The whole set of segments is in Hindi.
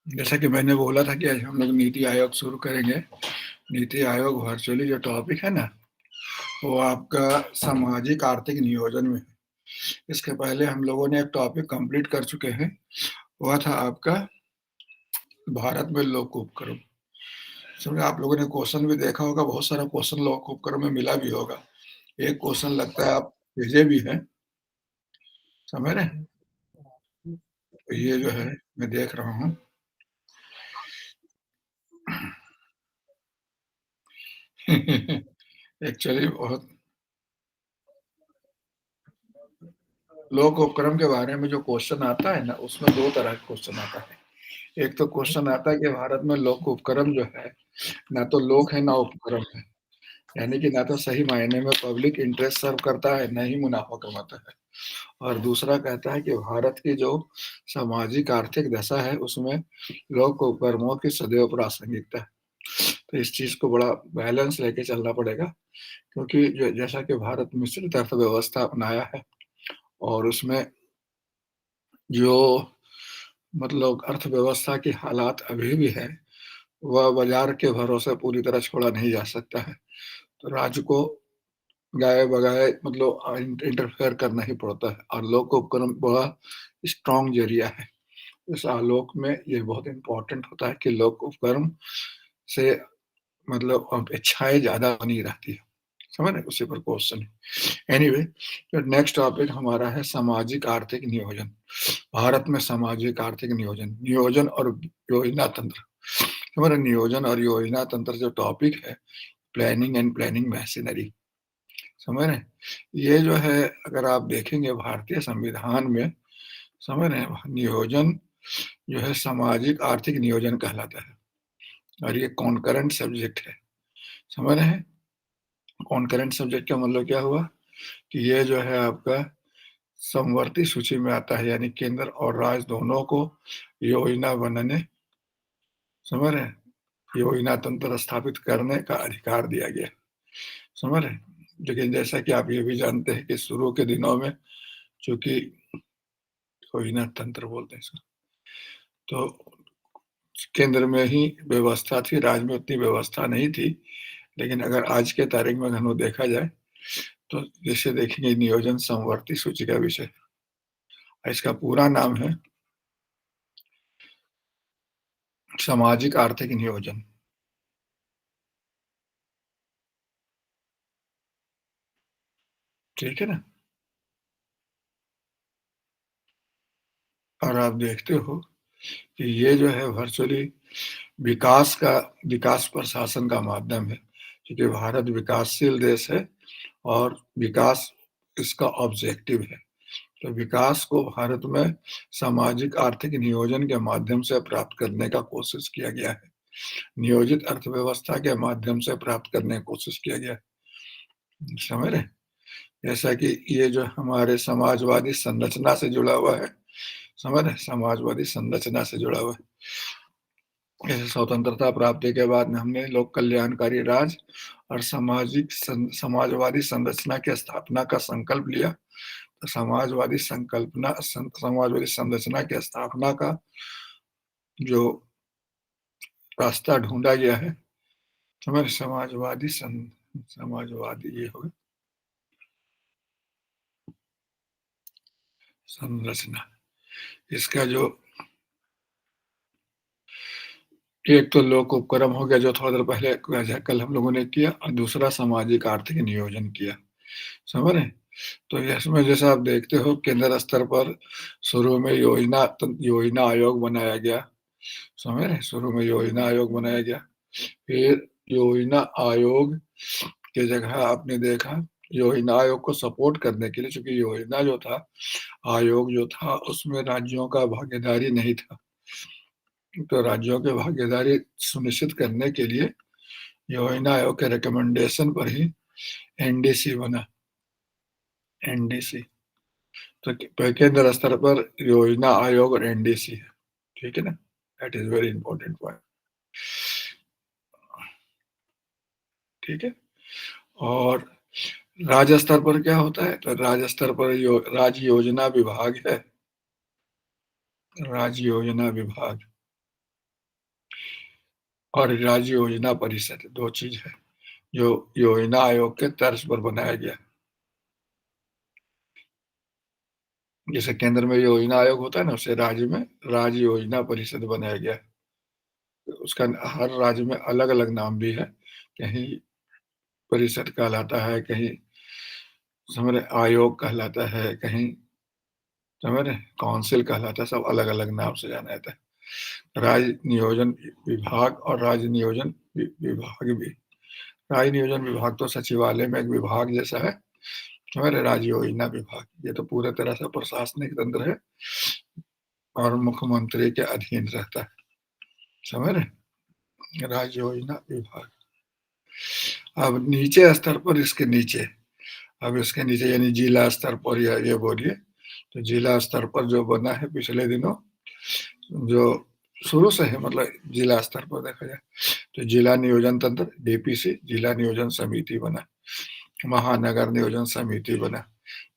जैसा कि मैंने बोला था कि आज हम लोग नीति आयोग शुरू करेंगे। नीति आयोग वर्चुअली जो टॉपिक है ना, वो आपका सामाजिक आर्थिक नियोजन में है। इसके पहले हम लोगों ने एक टॉपिक कंप्लीट कर चुके हैं, वह था आपका भारत में लोक उपक्रम। समझे, आप लोगों ने क्वेश्चन भी देखा होगा, बहुत सारा क्वेश्चन लोक उपक्रम में मिला भी होगा। एक क्वेश्चन लगता है आप भेजे भी हैं, समझ रहे हैं? तो ये जो है मैं देख रहा हूँ। एक्चुअली बहुत लोक उपक्रम के बारे में जो क्वेश्चन आता है ना, उसमें दो तरह का क्वेश्चन आता है। एक तो क्वेश्चन आता है कि भारत में लोक उपक्रम जो है, ना तो लोक है ना उपक्रम है, यानी कि ना तो सही मायने में पब्लिक इंटरेस्ट सर्व करता है, ना ही मुनाफा कमाता है। और दूसरा कहता है कि भारत की जो सामाजिक आर्थिक दशा है, उसमें लोक उपक्रमों की सदैव प्रासंगिकता है। तो इस चीज को बड़ा बैलेंस लेके चलना पड़ेगा, क्योंकि जैसा कि भारत मिश्रित अर्थव्यवस्था अपनाया है, और उसमें जो मतलब अर्थव्यवस्था की हालात अभी भी है, वह बाजार के भरोसे पूरी तरह छोड़ा नहीं जा सकता है। तो राज्य को गाए-बगाए मतलब इंटरफेयर करना ही पड़ता है, और लोक उपक्रम बड़ा स्ट्रॉन्ग ज़रिया है। इस आलोक में ये बहुत इम्पोर्टेंट होता है कि लोक उपक्रम से मतलब इच्छाएँ ज़्यादा बनी रहती है। समझ रहे? उसी पर क्वेश्चन है। एनीवे, तो नेक्स्ट टॉपिक हमारा है सामाजिक आर्थिक नियोजन। भारत में सामाजिक आर्थिक नियोजन, नियोजन और योजना तंत्र। हमारा नियोजन और योजना तंत्र जो टॉपिक है, प्लानिंग एंड प्लानिंग मैशिनरी, समझ रहे हैं? ये जो है, अगर आप देखेंगे भारतीय संविधान में, समझ रहे हैं, नियोजन जो है सामाजिक आर्थिक नियोजन कहलाता है, और ये कॉन्करेंट सब्जेक्ट है। समझ रहे हैं? कॉन्करेंट सब्जेक्ट का मतलब क्या हुआ कि ये जो है आपका समवर्ती सूची में आता है, यानी केंद्र और राज्य दोनों को योजना बनाने, समझ रहे हैं, योजना तंत्र स्थापित करने का अधिकार दिया गया। समझ रहे हैं? लेकिन जैसा कि आप ये भी जानते हैं कि शुरू के दिनों में चूंकि योजना तंत्र बोलते हैं इसको, तो केंद्र में ही व्यवस्था थी, राज्य में उतनी व्यवस्था नहीं थी। लेकिन अगर आज के तारीख में हम लोग देखा जाए, तो जैसे देखेंगे नियोजन समवर्ती सूची का विषय, इसका पूरा नाम है सामाजिक आर्थिक नियोजन। ठीक है ना? और आप देखते हो कि ये जो है वर्चुअली विकास प्रशासन का माध्यम है, क्योंकि भारत विकासशील देश है, और विकास इसका ऑब्जेक्टिव है। तो विकास को भारत में सामाजिक आर्थिक नियोजन के माध्यम से प्राप्त करने का कोशिश किया गया है। नियोजित अर्थव्यवस्था के माध्यम से प्राप्त करने की कोशिश किया गया है। समझ रहे? जैसा कि ये जो हमारे समाजवादी संरचना से जुड़ा हुआ है, समझ रहे? समाजवादी संरचना से जुड़ा हुआ है। जैसे स्वतंत्रता प्राप्ति के बाद में हमने लोक कल्याणकारी राज और समाजवादी संरचना की स्थापना का संकल्प लिया। तो समाजवादी संरचना की स्थापना का जो रास्ता ढूंढा गया है, समझ, समाजवादी ये हो संरचना, इसका जो एक तो लोक उपक्रम हो गया जो थोड़ा देर पहले कल हम लोगों ने किया, और दूसरा सामाजिक आर्थिक नियोजन किया। समझ रहे? तो इसमें जैसा आप देखते हो, केंद्र स्तर पर शुरू में योजना आयोग बनाया गया। समझ रहे? शुरू में योजना आयोग बनाया गया, फिर योजना आयोग की जगह आपने देखा योजना आयोग को सपोर्ट करने के लिए, चूंकि योजना जो था, आयोग जो था, उसमें राज्यों का भागीदारी नहीं था। तो राज्यों की भागीदारी सुनिश्चित करने के लिए योजना आयोग के रिकमेंडेशन पर ही एनडीसी बना। एनडीसी, तो केंद्र स्तर पर योजना आयोग और एनडीसी है। ठीक है ना? That is very important point. ठीक है। और राज्य स्तर पर क्या होता है? तो राज्य स्तर पर राज्य योजना विभाग है। राज्य योजना विभाग, और राज्य योजना परिषद 2 चीज़ है, जो योजना आयोग के तर्ज पर बनाया गया। जैसे केंद्र में योजना आयोग होता है ना, वैसे राज्य में राज्य योजना परिषद बनाया गया है। तो उसका हर राज्य में अलग-अलग नाम भी है, कहीं परिषद कहलाता है, कहीं समझ रहे आयोग कहलाता है, कहीं समझ रहे काउंसिल कहलाता है, सब अलग-अलग नाम से जाना जाता है। राज्य नियोजन विभाग और राज्य नियोजन विभाग भी। राज्य नियोजन विभाग तो सचिवालय में एक विभाग जैसा है, समझ रहे राज्य योजना विभाग, ये तो पूरे तरह से प्रशासनिक तंत्र है और मुख्यमंत्री के अधीन रहता है, समझ रहे राज्य योजना विभाग। अब नीचे स्तर पर इसके नीचे, अब इसके नीचे यानी जिला स्तर पर या ये बोलिए, तो जिला स्तर पर जो बना है पिछले दिनों, जो शुरू से है मतलब जिला स्तर पर देखा जाए, तो जिला नियोजन तंत्र डीपीसी, जिला नियोजन समिति बना, महानगर नियोजन समिति बना,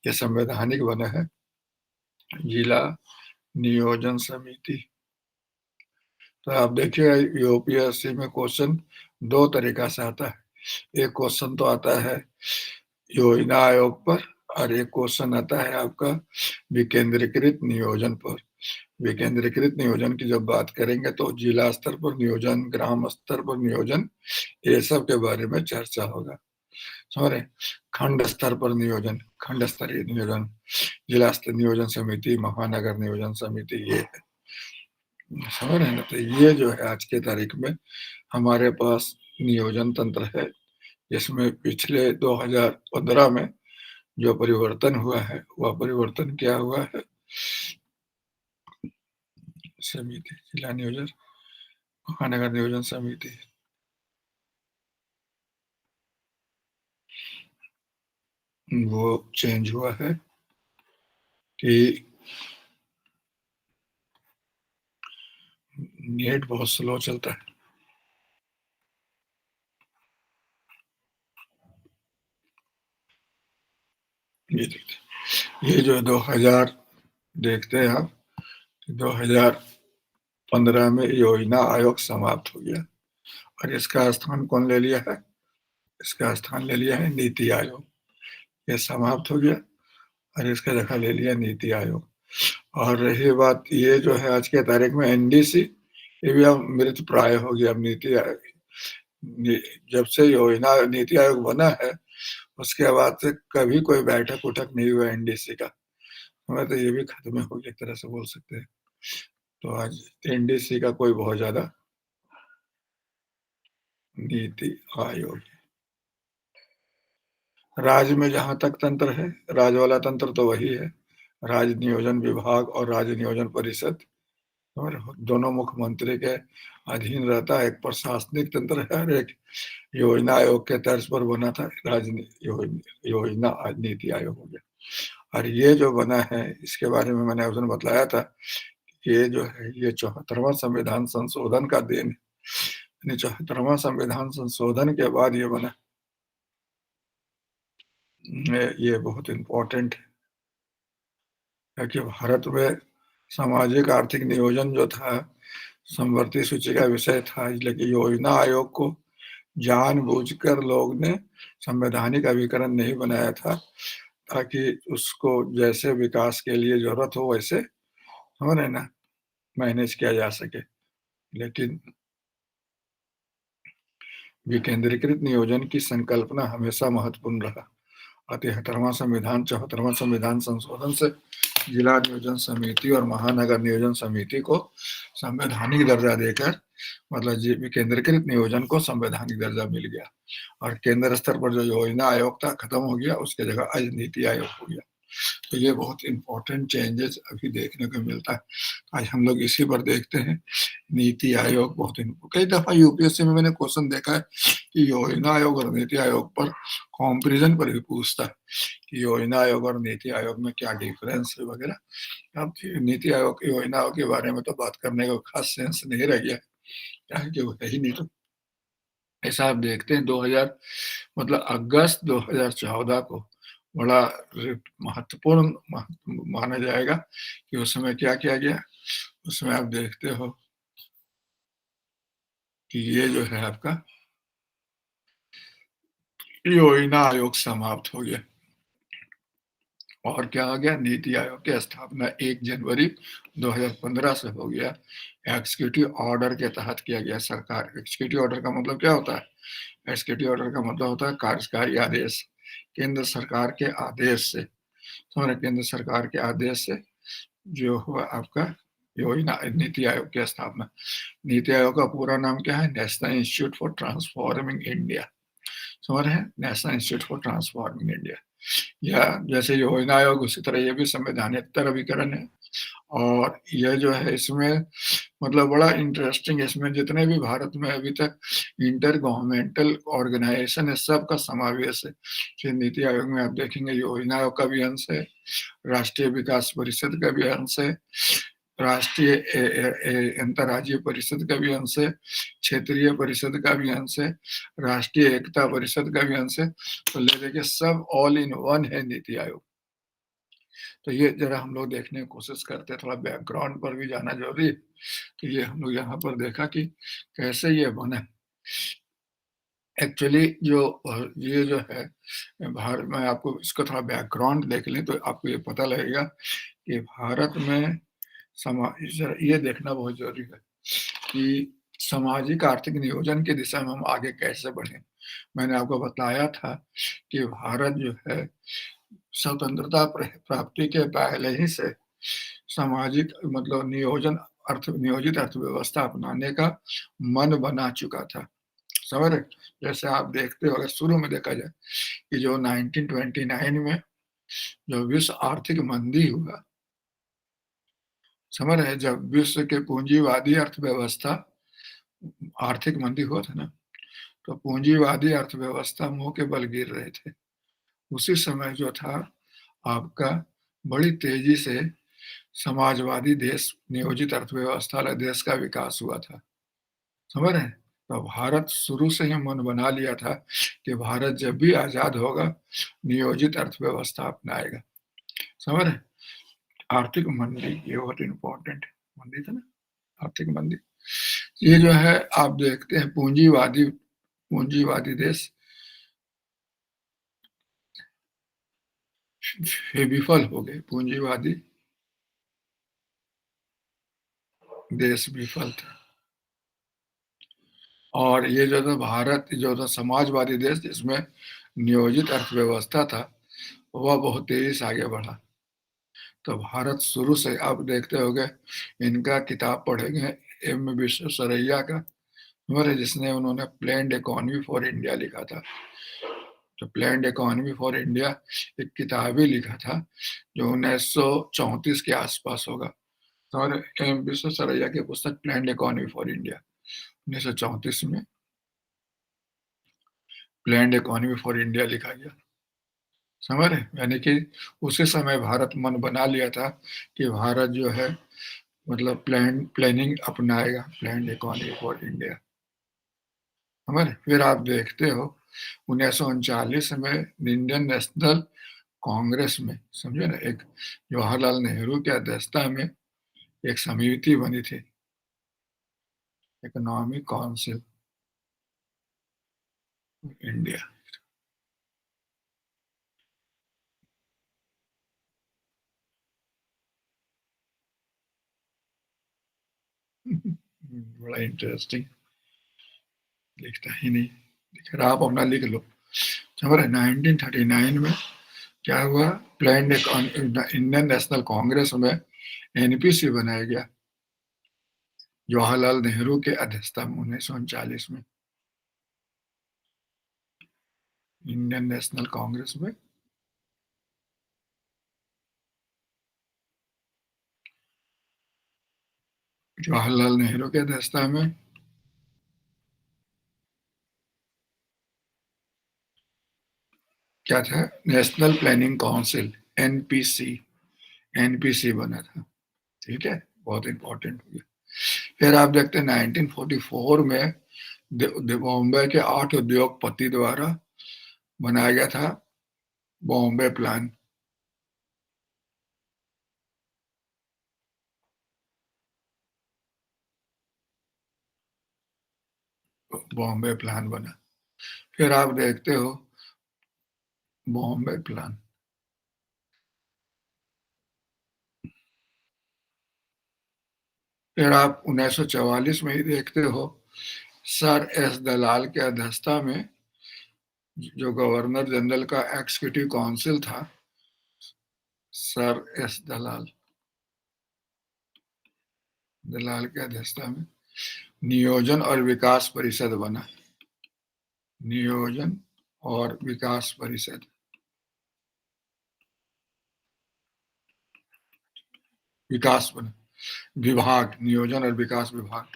ये संवैधानिक बना है जिला नियोजन समिति। तो आप देखिए यूपीएससी में क्वेश्चन 2 तरीका से आता है। एक क्वेश्चन तो आता है योजना आयोग पर और एक क्वेश्चन आता है आपका विकेंद्रीकृत नियोजन पर। विकेंद्रीकृत नियोजन की जब बात करेंगे तो जिला स्तर पर नियोजन, ग्राम स्तर पर नियोजन, ये सब के बारे में चर्चा होगा, समझ रहे? खंड स्तर पर नियोजन, खंड स्तरीय नियोजन, जिला स्तर नियोजन समिति, महानगर नियोजन समिति, ये है, समझ रहे हैं ना? तो ये जो है आज के तारीख में हमारे पास नियोजन तंत्र है, जिसमें पिछले 2015 में जो परिवर्तन हुआ है, वह परिवर्तन क्या हुआ है? समिति, जिला नियोजन, महानगर नियोजन समिति, वो चेंज हुआ है कि नेट बहुत स्लो चलता है। ये देखते, ये जो 2000 देखते हैं आप, 2015 में योजना आयोग समाप्त हो गया और इसका स्थान कौन ले लिया है? इसका स्थान ले लिया है नीति आयोग। ये समाप्त हो गया और इसका जगह ले लिया नीति आयोग। और रही बात ये जो है आज के तारीख में एनडीसी, ये भी अब मृत प्राय हो गया। अब नीति आयोग जब से योजना नीति आयोग बना है उसके बाद से कभी कोई बैठक उठक नहीं हुआ एनडीसी का, हमें तो ये भी खत्म हो गया एक तरह से बोल सकते हैं। तो आज एनडीसी का कोई बहुत ज्यादा, नीति आयोग राज्य में जहां तक तंत्र है, राज्य वाला तंत्र तो वही है, राज्य नियोजन विभाग और राज्य नियोजन परिषद, और दोनों मुख्यमंत्री के अधीन रहता है। एक प्रशासनिक तंत्र है और एक योजना आयोग के तर्ज पर बना था योजना नीति आयोग हो गया। और ये जो बना है इसके बारे में मैंने उस दिन बतलाया था कि ये जो है ये 74वां संविधान संशोधन का देन है। 74वां संविधान संशोधन के बाद ये बना, ये बहुत इम्पोर्टेंट है कि भारत में सामाजिक आर्थिक नियोजन जो था समवर्ती सूची का विषय था, लेकिन योजना आयोग को जानबूझकर लोग ने संवैधानिक अभिकरण नहीं बनाया था ताकि उसको जैसे विकास के लिए जरूरत हो वैसे, समझ रहे ना, मैनेज किया जा सके। लेकिन विकेंद्रीकृत नियोजन की संकल्पना हमेशा महत्वपूर्ण रहा। 73वां संविधान 74वां संविधान संशोधन से जिला नियोजन समिति और महानगर नियोजन समिति को संवैधानिक दर्जा देकर मतलब विकेंद्रीकृत नियोजन को संवैधानिक दर्जा मिल गया और केंद्र स्तर पर जो योजना आयोग था खत्म हो गया, उसके जगह आज नीति आयोग हो गया। तो ये बहुत इंपॉर्टेंट चेंजेस अभी देखने को मिलता है। आज हम लोग इसी पर देखते हैं नीति आयोग बहुत कई दफा यूपीएससी में मैंने क्वेश्चन देखा है कि योजना आयोग और नीति आयोग पर कंपैरिजन पर भी पूछता है कि योजना आयोग और नीति आयोग में क्या डिफरेंस है वगैरह। अब नीति आयोग योजना आयोग के बारे में तो बात करने का खास सेंस नहीं रह गया, क्या है कि वो है ही नहीं। तो ऐसा आप देखते हैं 2000 मतलब अगस्त 2014 को बड़ा महत्वपूर्ण माना जाएगा कि उस समय क्या किया गया। उसमें आप देखते हो कि ये जो है आपका योजना आयोग समाप्त हो गया। और क्या हो गया, नीति आयोग की स्थापना 1 जनवरी 2015 से हो गया। एग्जीक्यूटिव ऑर्डर के तहत किया गया। सरकार, एग्जीक्यूटिव ऑर्डर का मतलब क्या होता है? एग्जीक्यूटिव ऑर्डर का मतलब होता है कार्यकारी आदेश। केंद्र सरकार के आदेश से, समझ रहे, केंद्र सरकार के आदेश से जो हुआ आपका योजना नीति आयोग की स्थापना। नीति आयोग का पूरा नाम क्या है? National institute for transforming India. समझ रहे हैं, national institute for transforming India. या जैसे योजना आयोग, उसी तरह ये भी संवैधानिक अभिकरण है। और यह जो है इसमें मतलब बड़ा इंटरेस्टिंग है, इसमें जितने भी भारत में अभी तक इंटर गवर्नमेंटल ऑर्गेनाइजेशन है सबका समावेश है। फिर नीति आयोग में आप देखेंगे योजना आयोग का भी अंश है, राष्ट्रीय विकास परिषद का भी अंश है, राष्ट्रीय अंतर्राज्यीय परिषद का भी अंश है, क्षेत्रीय परिषद का भी अंश है, राष्ट्रीय एकता परिषद का भी अंश है। तो ले देखिए सब ऑल इन वन है नीति आयोग। तो ये जरा हम लोग देखने की कोशिश करते हैं, थोड़ा बैकग्राउंड पर भी जाना जरूरी है। तो ये हम लोग यहाँ पर देखा कि कैसे ये बना। एक्चुअली जो ये जो है भारत में, आपको इसका थोड़ा बैकग्राउंड देख लें तो आपको ये पता लगेगा कि भारत में समाज, ये देखना बहुत जरूरी है कि सामाजिक आर्थिक नियोजन की दिशा में हम आगे कैसे बढ़े। मैंने आपको बताया था कि भारत जो है स्वतंत्रता प्राप्ति के पहले ही से सामाजिक मतलब नियोजित अर्थव्यवस्था अपनाने का मन बना चुका था। समझ रहे? जैसे आप देखते हो, अगर शुरू में देखा जाए कि जो 1929 में जो विश्व आर्थिक मंदी हुआ, समझ रहे, जब विश्व के पूंजीवादी अर्थव्यवस्था, आर्थिक मंदी हुआ था ना, तो पूंजीवादी अर्थव्यवस्था मुंह के बल गिर रहे थे। उसी समय जो था आपका बड़ी तेजी से समाजवादी देश नियोजित अर्थव्यवस्था वाला देश का विकास हुआ था। समझ रहे हैं? तो भारत शुरू से ही मन बना लिया था कि भारत जब भी आजाद होगा नियोजित अर्थव्यवस्था अपनाएगा। समझ रहे हैं? आर्थिक मंदी ये बहुत इंपॉर्टेंट है, मंदी था ना, आर्थिक मंदी। ये जो है आप देखते हैं पूंजीवादी पूंजीवादी देश विफल हो गए, पूंजीवादी देश विफल था। और ये जो था भारत जो था समाजवादी देश जिसमें नियोजित अर्थव्यवस्था था, वह बहुत तेजी से आगे बढ़ा। तो भारत शुरू से आप देखते होंगे, इनका किताब पढ़ेंगे एम विश्वेश्वरैया का, जिसने उन्होंने प्लान्ड इकोनॉमी फॉर इंडिया लिखा था। तो प्लान्ड इकोनॉमी फॉर इंडिया एक किताब ही लिखा था जो 1934 के आसपास होगा। और एम विश्वेश्वरैया की पुस्तक प्लान्ड इकोनॉमी फॉर इंडिया 1934 में प्लान्ड इकोनॉमी फॉर इंडिया लिखा गया। समझ रहे, यानी कि उसी समय भारत मन बना लिया था कि भारत जो है मतलब प्लानिंग अपनाएगा, प्लान्ड इकोनॉमी फॉर इंडिया। समझ रहे? फिर आप देखते हो 1939 में इंडियन नेशनल कांग्रेस में, समझे ना, एक जवाहरलाल नेहरू की अध्यक्षता में एक समिति बनी थी, इकोनॉमिक काउंसिल इंडिया। बड़ा इंटरेस्टिंग, लिखता ही नहीं, लिख रहा, आप अपना लिख लो। समझ रहे, 1939 में क्या हुआ, प्लान्ड इंडियन नेशनल कांग्रेस में एनपीसी बनाया गया जवाहरलाल नेहरू के अध्यक्षता में 1939 में। इंडियन नेशनल कांग्रेस में जवाहरलाल नेहरू के अध्यक्षता में क्या था, national planning council, NPC, NPC बना था। ठीक है, बहुत इंपॉर्टेंट हो गया। फिर आप देखते हैं 1944 में बॉम्बे के 8 उद्योगपति द्वारा बनाया गया था बॉम्बे प्लान। बॉम्बे प्लान बना। फिर आप देखते हो बॉम्बे प्लान, फिर आप 1944 में ही देखते हो सर एस दलाल के अध्यक्षता में जो गवर्नर जनरल का एग्जीक्यूटिव काउंसिल था, सर एस दलाल दलाल के अध्यक्षता में नियोजन और विकास परिषद बना। नियोजन और विकास परिषद, विकास बना विभाग, नियोजन और विकास विभाग,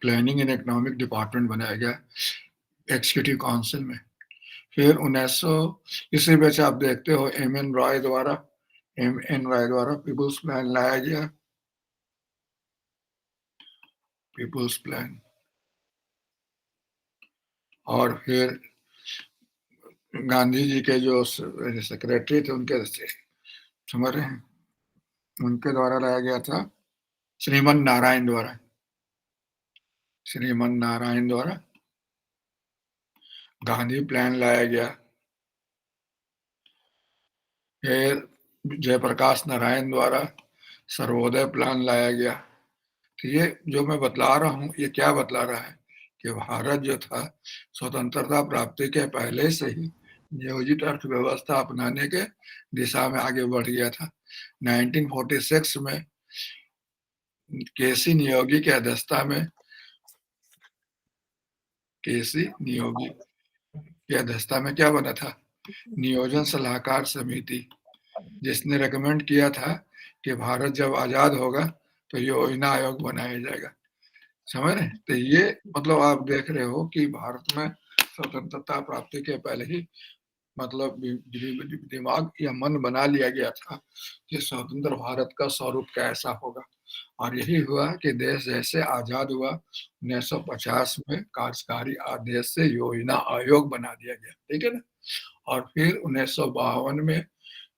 प्लानिंग एंड इकोनॉमिक डिपार्टमेंट बनाया गया एग्जीक्यूटिव काउंसिल में। फिर 1900 इसी में से आप देखते हो एम एन रॉय द्वारा पीपुल्स प्लान लाया गया, पीपुल्स प्लान। और फिर गांधी जी के जो सेक्रेटरी थे उनके समझ रहे हैं, उनके द्वारा लाया गया था, श्रीमन नारायण द्वारा, श्रीमन नारायण द्वारा गांधी प्लान लाया गया। फिर जयप्रकाश नारायण द्वारा सर्वोदय प्लान लाया गया। तो ये जो मैं बतला रहा हूँ ये क्या बतला रहा है कि भारत जो था स्वतंत्रता प्राप्ति के पहले से ही नियोजित अर्थव्यवस्था अपनाने के दिशा में आगे बढ़ गया था। 1946 में केसी नियोगी के अध्यक्षता में, केसी नियोगी की अध्यक्षता में क्या बना था, नियोजन सलाहकार समिति, जिसने रेकमेंड किया था कि भारत जब आजाद होगा तो योजना आयोग बनाया जाएगा। समझ रहे, तो ये मतलब आप देख रहे हो कि भारत में स्वतंत्रता प्राप्ति के पहले ही मतलब दिमाग या मन बना लिया गया था कि स्वतंत्र भारत का स्वरूप कैसा होगा। और यही हुआ कि देश जैसे आजाद हुआ 1950 में कार्यकारी आदेश से योजना आयोग बना दिया गया, ठीक है ना। और फिर 1952 में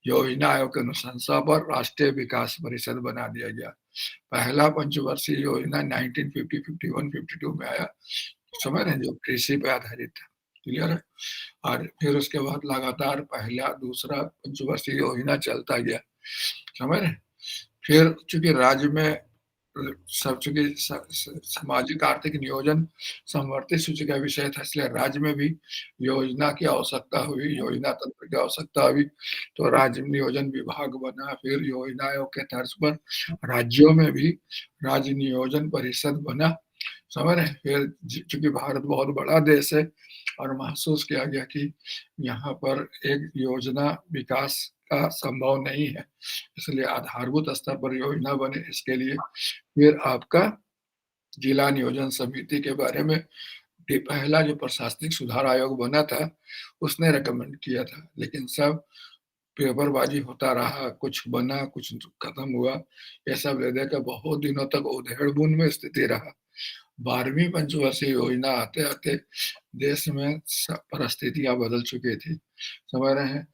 योजना आयोग की अनुशंसा पर राष्ट्रीय विकास परिषद बना दिया गया। पहला पंचवर्षीय योजना 1950, 51, 52 में आया, समझ रहे हैं, जो कृषि पे आधारित था। क्लियर है। और फिर उसके बाद लगातार पहला दूसरा पंचवर्षीय योजना चलता गया, समझ रहे। फिर चूंकि राज्य में सब चूंकि सामाजिक आर्थिक नियोजन समवर्ती सूची का विषय था, इसलिए राज्य में भी योजना की आवश्यकता हुई, योजना तंत्र की आवश्यकता हुई, तो राज्य नियोजन विभाग बना। फिर योजना आयोग के तर्ज पर राज्यों में भी राज्य नियोजन परिषद बना, समझ रहे। फिर चूंकि भारत बहुत बड़ा देश है और महसूस किया गया कि यहाँ पर एक योजना विकास का संभव नहीं है, इसलिए आधारभूत स्तर पर योजना बने। इसके लिए फिर आपका जिला नियोजन समिति के बारे में पहला जो प्रशासनिक सुधार आयोग बना था उसने रेकमेंड किया था, लेकिन सब पेपरबाजी होता रहा, कुछ बना कुछ खत्म हुआ, ये सब ले देकर बहुत दिनों तक उधेड़बुन में स्थिति रहा। 12वीं पंचवर्षीय योजना आते आते देश में परिस्थितियां बदल चुकी थी, समझ रहे हैं।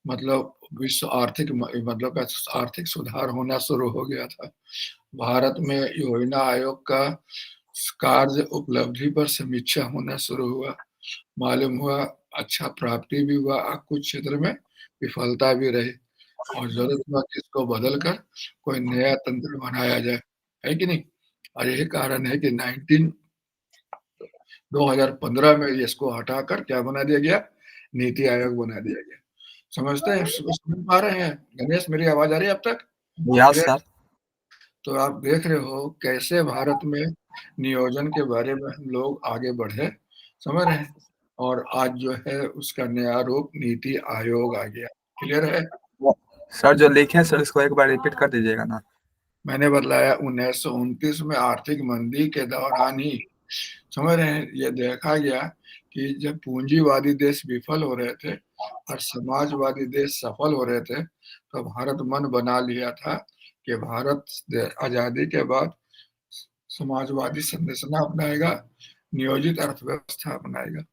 मतलब विश्व आर्थिक मतलब का आर्थिक सुधार होना शुरू हो गया था। भारत में योजना आयोग का कार्य उपलब्धि पर समीक्षा होना शुरू हुआ, मालूम हुआ अच्छा प्राप्ति भी हुआ, कुछ क्षेत्र में विफलता भी रही, और जरूरत हुआ कि इसको बदल कर कोई नया तंत्र बनाया जाए, है कि नहीं। और यही कारण है कि 2015 में इसको हटाकर क्या बना दिया गया, नीति आयोग बना दिया गया। समझते हैं, समझ पा रहे हैं गणेश, मेरी आवाज आ रही है अब तक? Yes sir. तो आप देख रहे हो कैसे भारत में नियोजन के बारे में हम लोग आगे बढ़े, समझ रहे हैं। और आज जो है उसका नया रूप नीति आयोग आ गया। क्लियर है सर जो लिखे हैं सर इसको एक बार रिपीट कर दीजिएगा ना। मैंने बताया 1929 में आर्थिक मंदी के दौरान ही, समझ रहे हैं, ये देखा गया कि जब पूंजीवादी देश विफल हो रहे थे और समाजवादी देश सफल हो रहे थे, तो भारत मन बना लिया था कि भारत आजादी के बाद समाजवादी संरचना अपनाएगा, नियोजित अर्थव्यवस्था अपनाएगा।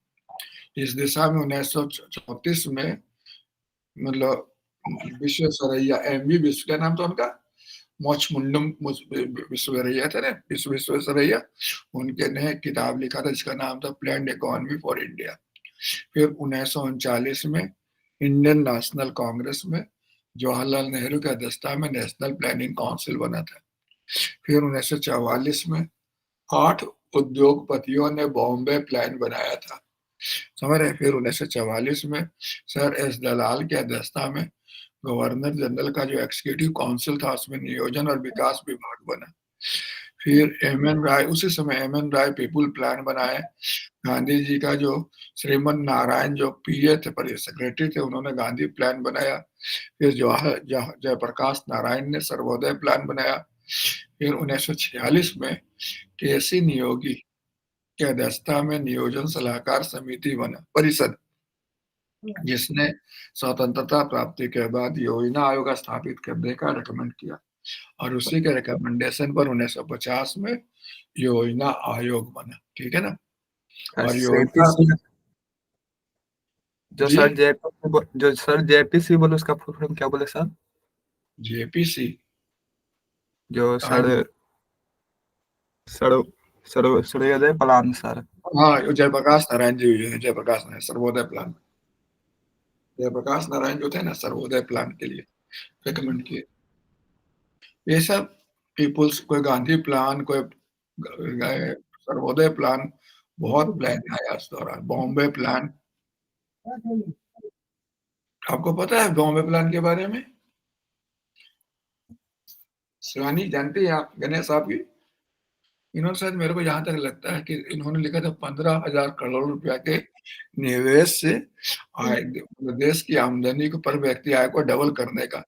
इस दिशा में 1934 में मतलब विश्वेश्वरैया, एम वी विश्व, क्या नाम था उनका, मोक्षमुंडम विश्वेश्वरैया थे ना, विश्वेश्वरैया, उनके ने किताब लिखा था जिसका नाम था प्लान्ड इकोनॉमी फॉर इंडिया। फिर 1939 में इंडियन नेशनल कांग्रेस में जवाहरलाल नेहरू की अध्यक्षता में नेशनल प्लानिंग काउंसिल बना था। फिर 1944 में 8 उद्योगपतियों ने बॉम्बे प्लान बनाया था, समझ रहे। फिर 1944 में सर एस दलाल की अध्यक्षता में गवर्नर जनरल का जो एग्जीक्यूटिव काउंसिल था उसमें नियोजन और विकास विभाग बना। फिर एम एन राय, उसी समय एम एन राय पीपुल प्लान बनाए। गांधी जी का जो श्रीमन नारायण जो पीए थे, पर सेक्रेटरी थे, उन्होंने गांधी प्लान बनाया। फिर जयप्रकाश नारायण ने सर्वोदय प्लान बनाया। फिर 1946 में केसी नियोगी की अध्यक्षता में नियोजन सलाहकार समिति बना परिषद, जिसने स्वतंत्रता प्राप्ति के बाद योजना आयोग स्थापित करने का रिकमेंड किया, और उसी के रिकमेंडेशन पर 1950 में योजना आयोग बना। ठीक है ना। और योजना, जेपीसी, जी, जो सर जेपीसी बोले उसका फुल फॉर्म क्या बोले सर? जेपीसी, जो हाँ जी, सर सूर्योदय प्लान सर। हाँ, जयप्रकाश नारायण जी हुए हैं, जयप्रकाश नारायण सर्वोदय प्लान, जयप्रकाश नारायण जो थे ना सर्वोदय प्लान के लिए रिकमेंड किए। ये सब पीपुल्स, कोई गांधी प्लान, कोई सर्वोदय प्लान, बहुत प्लान आया उस दौरान। बॉम्बे प्लान, आपको पता है बॉम्बे प्लान के बारे में? शिवानी जानती है आप, गणेश साहब की? इन्होंने शायद, मेरे को जहां तक लगता है कि इन्होंने लिखा था 15,000 करोड़ रुपया के निवेश से आय, देश की आमदनी को पर व्यक्ति आय को डबल करने का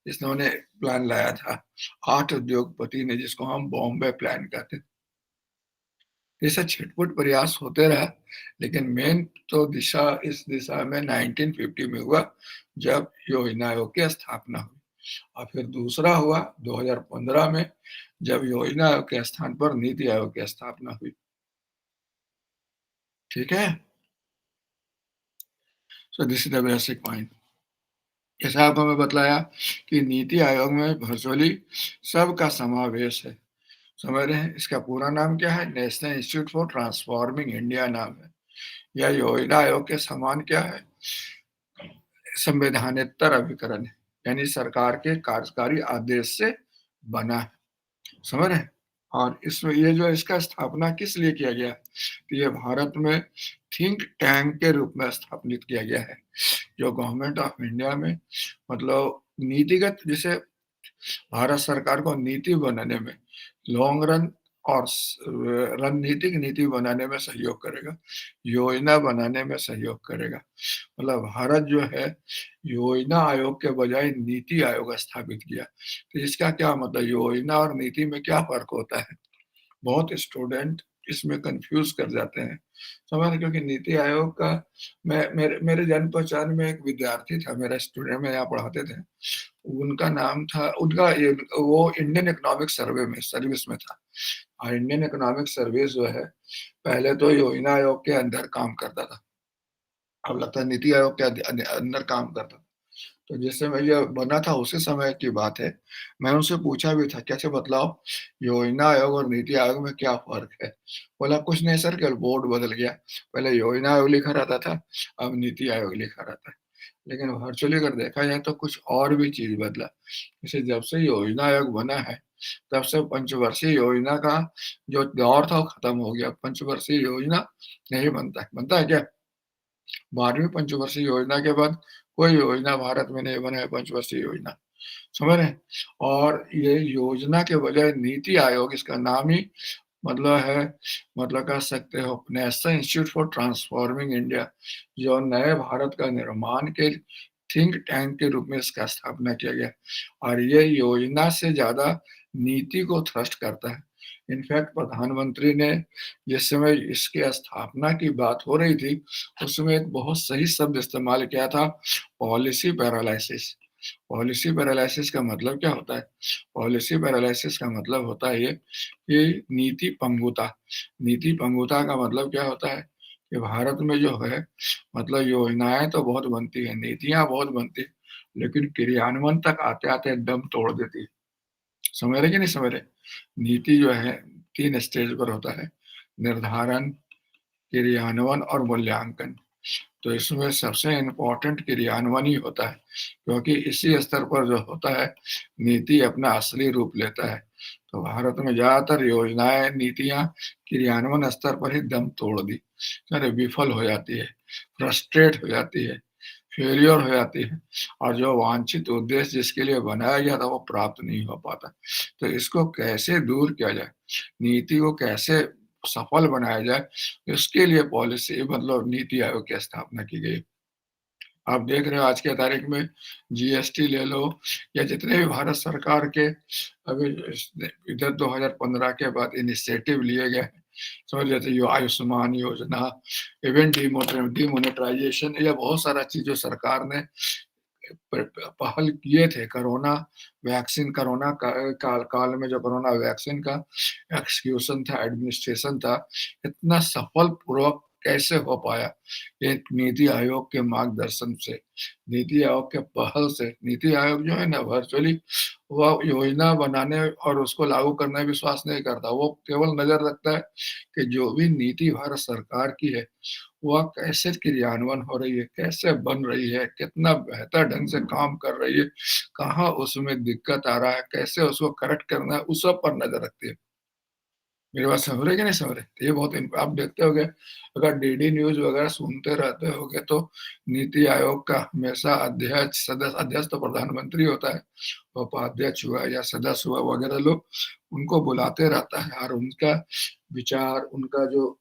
इन्होंने प्लान लाया था। 8 उद्योगपति ने, जिसको हम बॉम्बे प्लान कहते हैं। ऐसा छिटपुट प्रयास होते रहा, लेकिन मेन तो इस दिशा में 1950 में हुआ, जब योजना आयोग की स्थापना हुई। और फिर दूसरा हुआ 2015 में, जब योजना आयोग के स्थान पर नीति आयोग की स्थापना हुई। ठीक है। So this is the basic point. जैसा आपको मैं बतलाया कि नीति आयोग में वर्चुअली सबका समावेश है, समझ रहे हैं। इसका पूरा नाम क्या है? National institute for transforming India नाम है। यह योजना आयोग के समान क्या है? संवैधानेतर अभिकरण है, यानी सरकार के कार्यकारी आदेश से बना है, समझ रहे हैं। और इसमें ये जो इसका स्थापना किस लिए किया गया, तो ये भारत में थिंक टैंक के रूप में स्थापित किया गया है, जो गवर्नमेंट ऑफ इंडिया में मतलब नीतिगत, जैसे भारत सरकार को नीति बनाने में, लॉन्ग रन और रणनीतिक नीति बनाने में सहयोग करेगा, योजना बनाने में सहयोग करेगा। मतलब भारत जो है योजना आयोग के बजाय नीति आयोग स्थापित किया। तो इसका क्या मतलब, योजना और नीति में क्या फर्क होता है? बहुत स्टूडेंट इसमें कंफ्यूज कर जाते हैं, समझ रहे? क्योंकि नीति आयोग का, मैं मेरे जान पहचान में एक विद्यार्थी था, मेरा स्टूडेंट में यहाँ पढ़ाते थे, उनका नाम था, उनका वो इंडियन इकोनॉमिक सर्वे में सर्विस में था। और इंडियन इकोनॉमिक सर्विस जो है, पहले तो योजना आयोग के अंदर काम करता था, अब लगता है नीति आयोग के अंदर काम करता था। तो जिस समय ये बना था उसी समय की बात है। मैं उनसे पूछा भी था, कैसे बतलाओ योजना आयोग और नीति आयोग में क्या फर्क है? बोला कुछ नहीं सर, केवल बोर्ड बदल गया, पहले योजना आयोग लिखा रहता था, अब नीति आयोग लिखा रहता है। लेकिन वर्चुअली अगर देखा जाए तो कुछ और भी चीज बदला। जैसे जब से योजना आयोग बना है, तब से पंचवर्षीय योजना का जो दौर था वो खत्म हो गया। पंचवर्षीय योजना नहीं बनता है, बनता है क्या? 12वीं पंचवर्षीय योजना के बाद कोई योजना भारत में नहीं बना है पंचवर्षीय योजना, समझ रहे हैं। और ये योजना के बजाय नीति आयोग, इसका नाम ही मतलब है, मतलब कह सकते हो national institute for transforming India, जो नए भारत का निर्माण के थिंक टैंक के रूप में इसका स्थापना किया गया। और ये योजना से ज्यादा नीति को थ्रस्ट करता है। इनफैक्ट प्रधानमंत्री ने जिस समय इसकी स्थापना की बात हो रही थी, उस समय एक बहुत सही शब्द इस्तेमाल किया था, पॉलिसी पैरालिसिस। पॉलिसी पैरालिसिस का मतलब क्या होता है? पॉलिसी पैरालिसिस का मतलब होता है ये कि नीति पंगुता। नीति पंगुता का मतलब क्या होता है कि भारत में जो है, मतलब योजनाएं तो बहुत बनती है, नीतियां बहुत बनती है, लेकिन क्रियान्वयन तक आते आते दम तोड़ देती है, समझ रहे कि नहीं समझ रहे? नीति जो है 3 स्टेज पर होता है, निर्धारण, क्रियान्वयन और मूल्यांकन। तो इसमें सबसे इम्पोर्टेंट क्रियान्वयन ही होता है, क्योंकि इसी स्तर पर जो होता है, नीति अपना असली रूप लेता है। तो भारत में ज़्यादातर योजनाएँ, नीतियाँ क्रियान्वयन स्तर पर ही दम तोड़ दी, अरे विफल हो जाती है, फ्रस्ट्रेट हो जाती है, फेल्योर हो जाती है और जो वांछित उद्देश्य जिसके लिए बनाया गया था, वो प्राप्त नहीं हो पाता। तो इसको कैसे दूर किया जाए? नीति को कैसे सफल बनाया जाए, इसके लिए पॉलिसी मतलब नीति आयोग की स्थापना की गई। आप देख रहे हो आज के तारीख में जीएसटी ले लो या जितने भी भारत सरकार के अभी इधर 2015 के बाद इनिशिएटिव लिए गए हैं, समझ लेते यो आयुष्मान योजना, इवन डिमोनेटाइजेशन या बहुत सारा चीज़ जो सरकार ने पहल किए थे। कोरोना वैक्सीन, कोरोना काल काल में जो कोरोना वैक्सीन का एक्सक्यूशन था, एडमिनिस्ट्रेशन था, इतना सफल पूर्वक कैसे हो पाया? ये नीति आयोग के मार्गदर्शन से, नीति आयोग के पहल से। नीति आयोग जो है ना वर्चुअली वह योजना बनाने और उसको लागू करने में विश्वास नहीं करता, वो केवल नजर रखता है कि जो भी नीति भारत सरकार की है वह कैसे क्रियान्वयन हो रही है, कैसे बन रही है, कितना बेहतर ढंग से काम कर रही है, कहाँ उसमें दिक्कत आ रहा है, कैसे उसको करेक्ट करना है, उस सब पर नज़र रखती है। मेरी बात समझ रहे हैं कि नहीं समझ रहे? तो ये बहुत आप देखते होंगे, अगर डीडी न्यूज़ वगैरह सुनते रहते होंगे तो नीति आयोग का हमेशा अध्यक्ष, सदस्य, अध्यक्ष तो प्रधानमंत्री होता है, उपाध्यक्ष हुआ या सदस्य हुआ वगैरह लोग उनको बुलाते रहता है और उनका विचार, उनका जो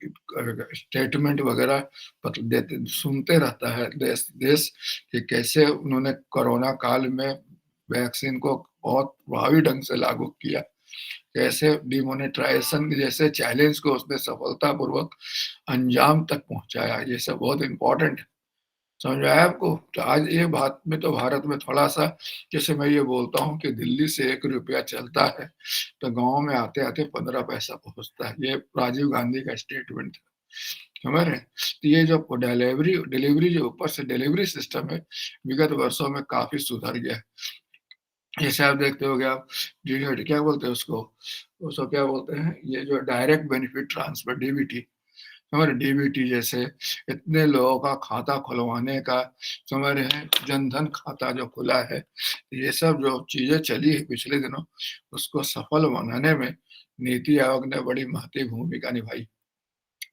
स्टेटमेंट वगैरह देते सुनते रहता है देश देश कि कैसे उन्होंने कोरोना काल में वैक्सीन को बहुत प्रभावी ढंग से लागू किया, कैसे डिमोनेटाइजेशन जैसे चैलेंज को उसने सफलतापूर्वक अंजाम तक पहुंचाया। ये सब बहुत इम्पोर्टेंट है। समझ में आया आपको? तो आज ये बात में तो भारत में थोड़ा-सा, जैसे मैं ये बोलता हूँ कि दिल्ली से ₹1 चलता है, तो गाँव में आते-आते 15 पैसा पहुँचता है। ये राजीव गांधी का स्टेटमेंट था। समझ रहे हैं? तो ये जो डिलीवरी डिलीवरी जो ऊपर से डिलीवरी सिस्टम है, विगत वर्षों में काफ़ी सुधर गया है। जैसे आप देखते होंगे आप क्या बोलते हैं उसको? उसको क्या बोलते हैं? ये जो डायरेक्ट बेनिफिट ट्रांसफर डीबीटी, समझ रहे? डीबीटी जैसे इतने लोगों का खाता खुलवाने का, समझ रहे हैं? जनधन खाता जो खुला है, ये सब जो चीज़ें चली है पिछले दिनों, उसको सफल बनाने में नीति आयोग ने बड़ी महती भूमिका निभाई।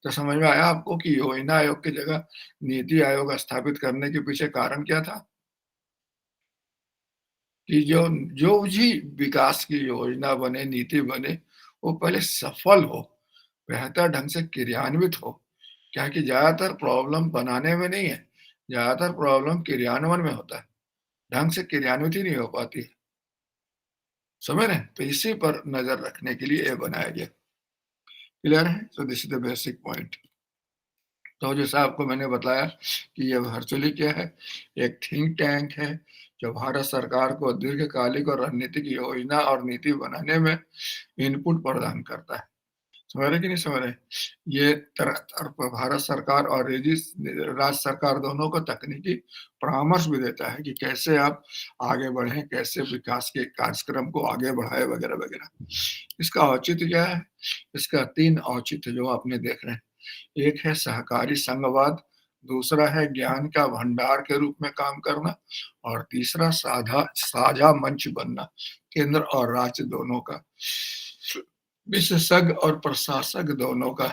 तो समझ में आया आपको कि योजना आयोग की जगह नीति आयोग स्थापित करने के पीछे कारण क्या था? कि जो जो भी विकास की योजना बने, नीति बने, वो पहले सफल हो, बेहतर ढंग से क्रियान्वित हो। क्या है कि ज़्यादातर प्रॉब्लम बनाने में नहीं है, ज़्यादातर प्रॉब्लम क्रियान्वयन में होता है, ढंग से क्रियान्वित ही नहीं हो पाती है। समझ रहे हैं? तो इसी पर नज़र रखने के लिए ये बनाया गया। क्लियर है? So this is the basic point. तो जैसा आपको मैंने बताया कि ये वर्चुअली क्या है, एक थिंक टैंक है, जो भारत सरकार को दीर्घकालिक और रणनीतिक योजना और नीति बनाने में इनपुट प्रदान करता है। समझ रहे कि नहीं समझ रहे? ये तरह पर भारत सरकार और राज्य सरकार दोनों को तकनीकी परामर्श भी देता है कि कैसे आप आगे बढ़ें, कैसे विकास के कार्यक्रम को आगे बढ़ाएँ वगैरह-वगैरह। इसका औचित्य क्या है? इसका 3 औचित्य जो आपने देख रहे हैं। एक है सहकारी संघवाद, दूसरा है ज्ञान का भंडार के रूप में काम करना और तीसरा साझा मंच बनना, केंद्र और राज्य दोनों का, विशेषज्ञ और प्रशासक दोनों का।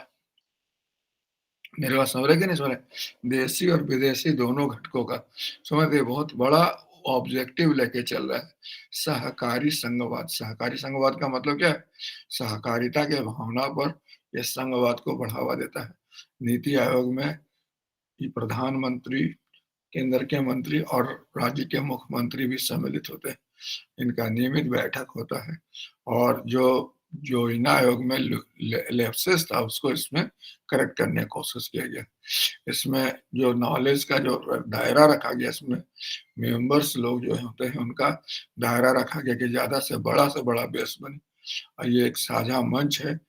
मेरी बात समझ रहे कि नहीं समझ रहे? देशी और विदेशी दोनों घटकों का, समझ रहे? बहुत बड़ा ऑब्जेक्टिव लेके चल रहा है। सहकारी संघवाद, सहकारी संघवाद का मतलब क्या है? सहकारिता के भावना पर ये संघवाद को बढ़ावा देता है। नीति आयोग में ये प्रधानमंत्री, केंद्र के मंत्री और राज्य के मुख्यमंत्री भी सम्मिलित होते हैं। इनका नियमित बैठक होता है और जो योजना आयोग में लैप्सेस था उसको इसमें करेक्ट करने की कोशिश किया गया। इसमें जो नॉलेज का जो दायरा रखा गया, इसमें मेंबर्स लोग जो होते हैं उनका दायरा रखा गया कि ज़्यादा से बड़ा बेस बने। और ये एक साझा मंच है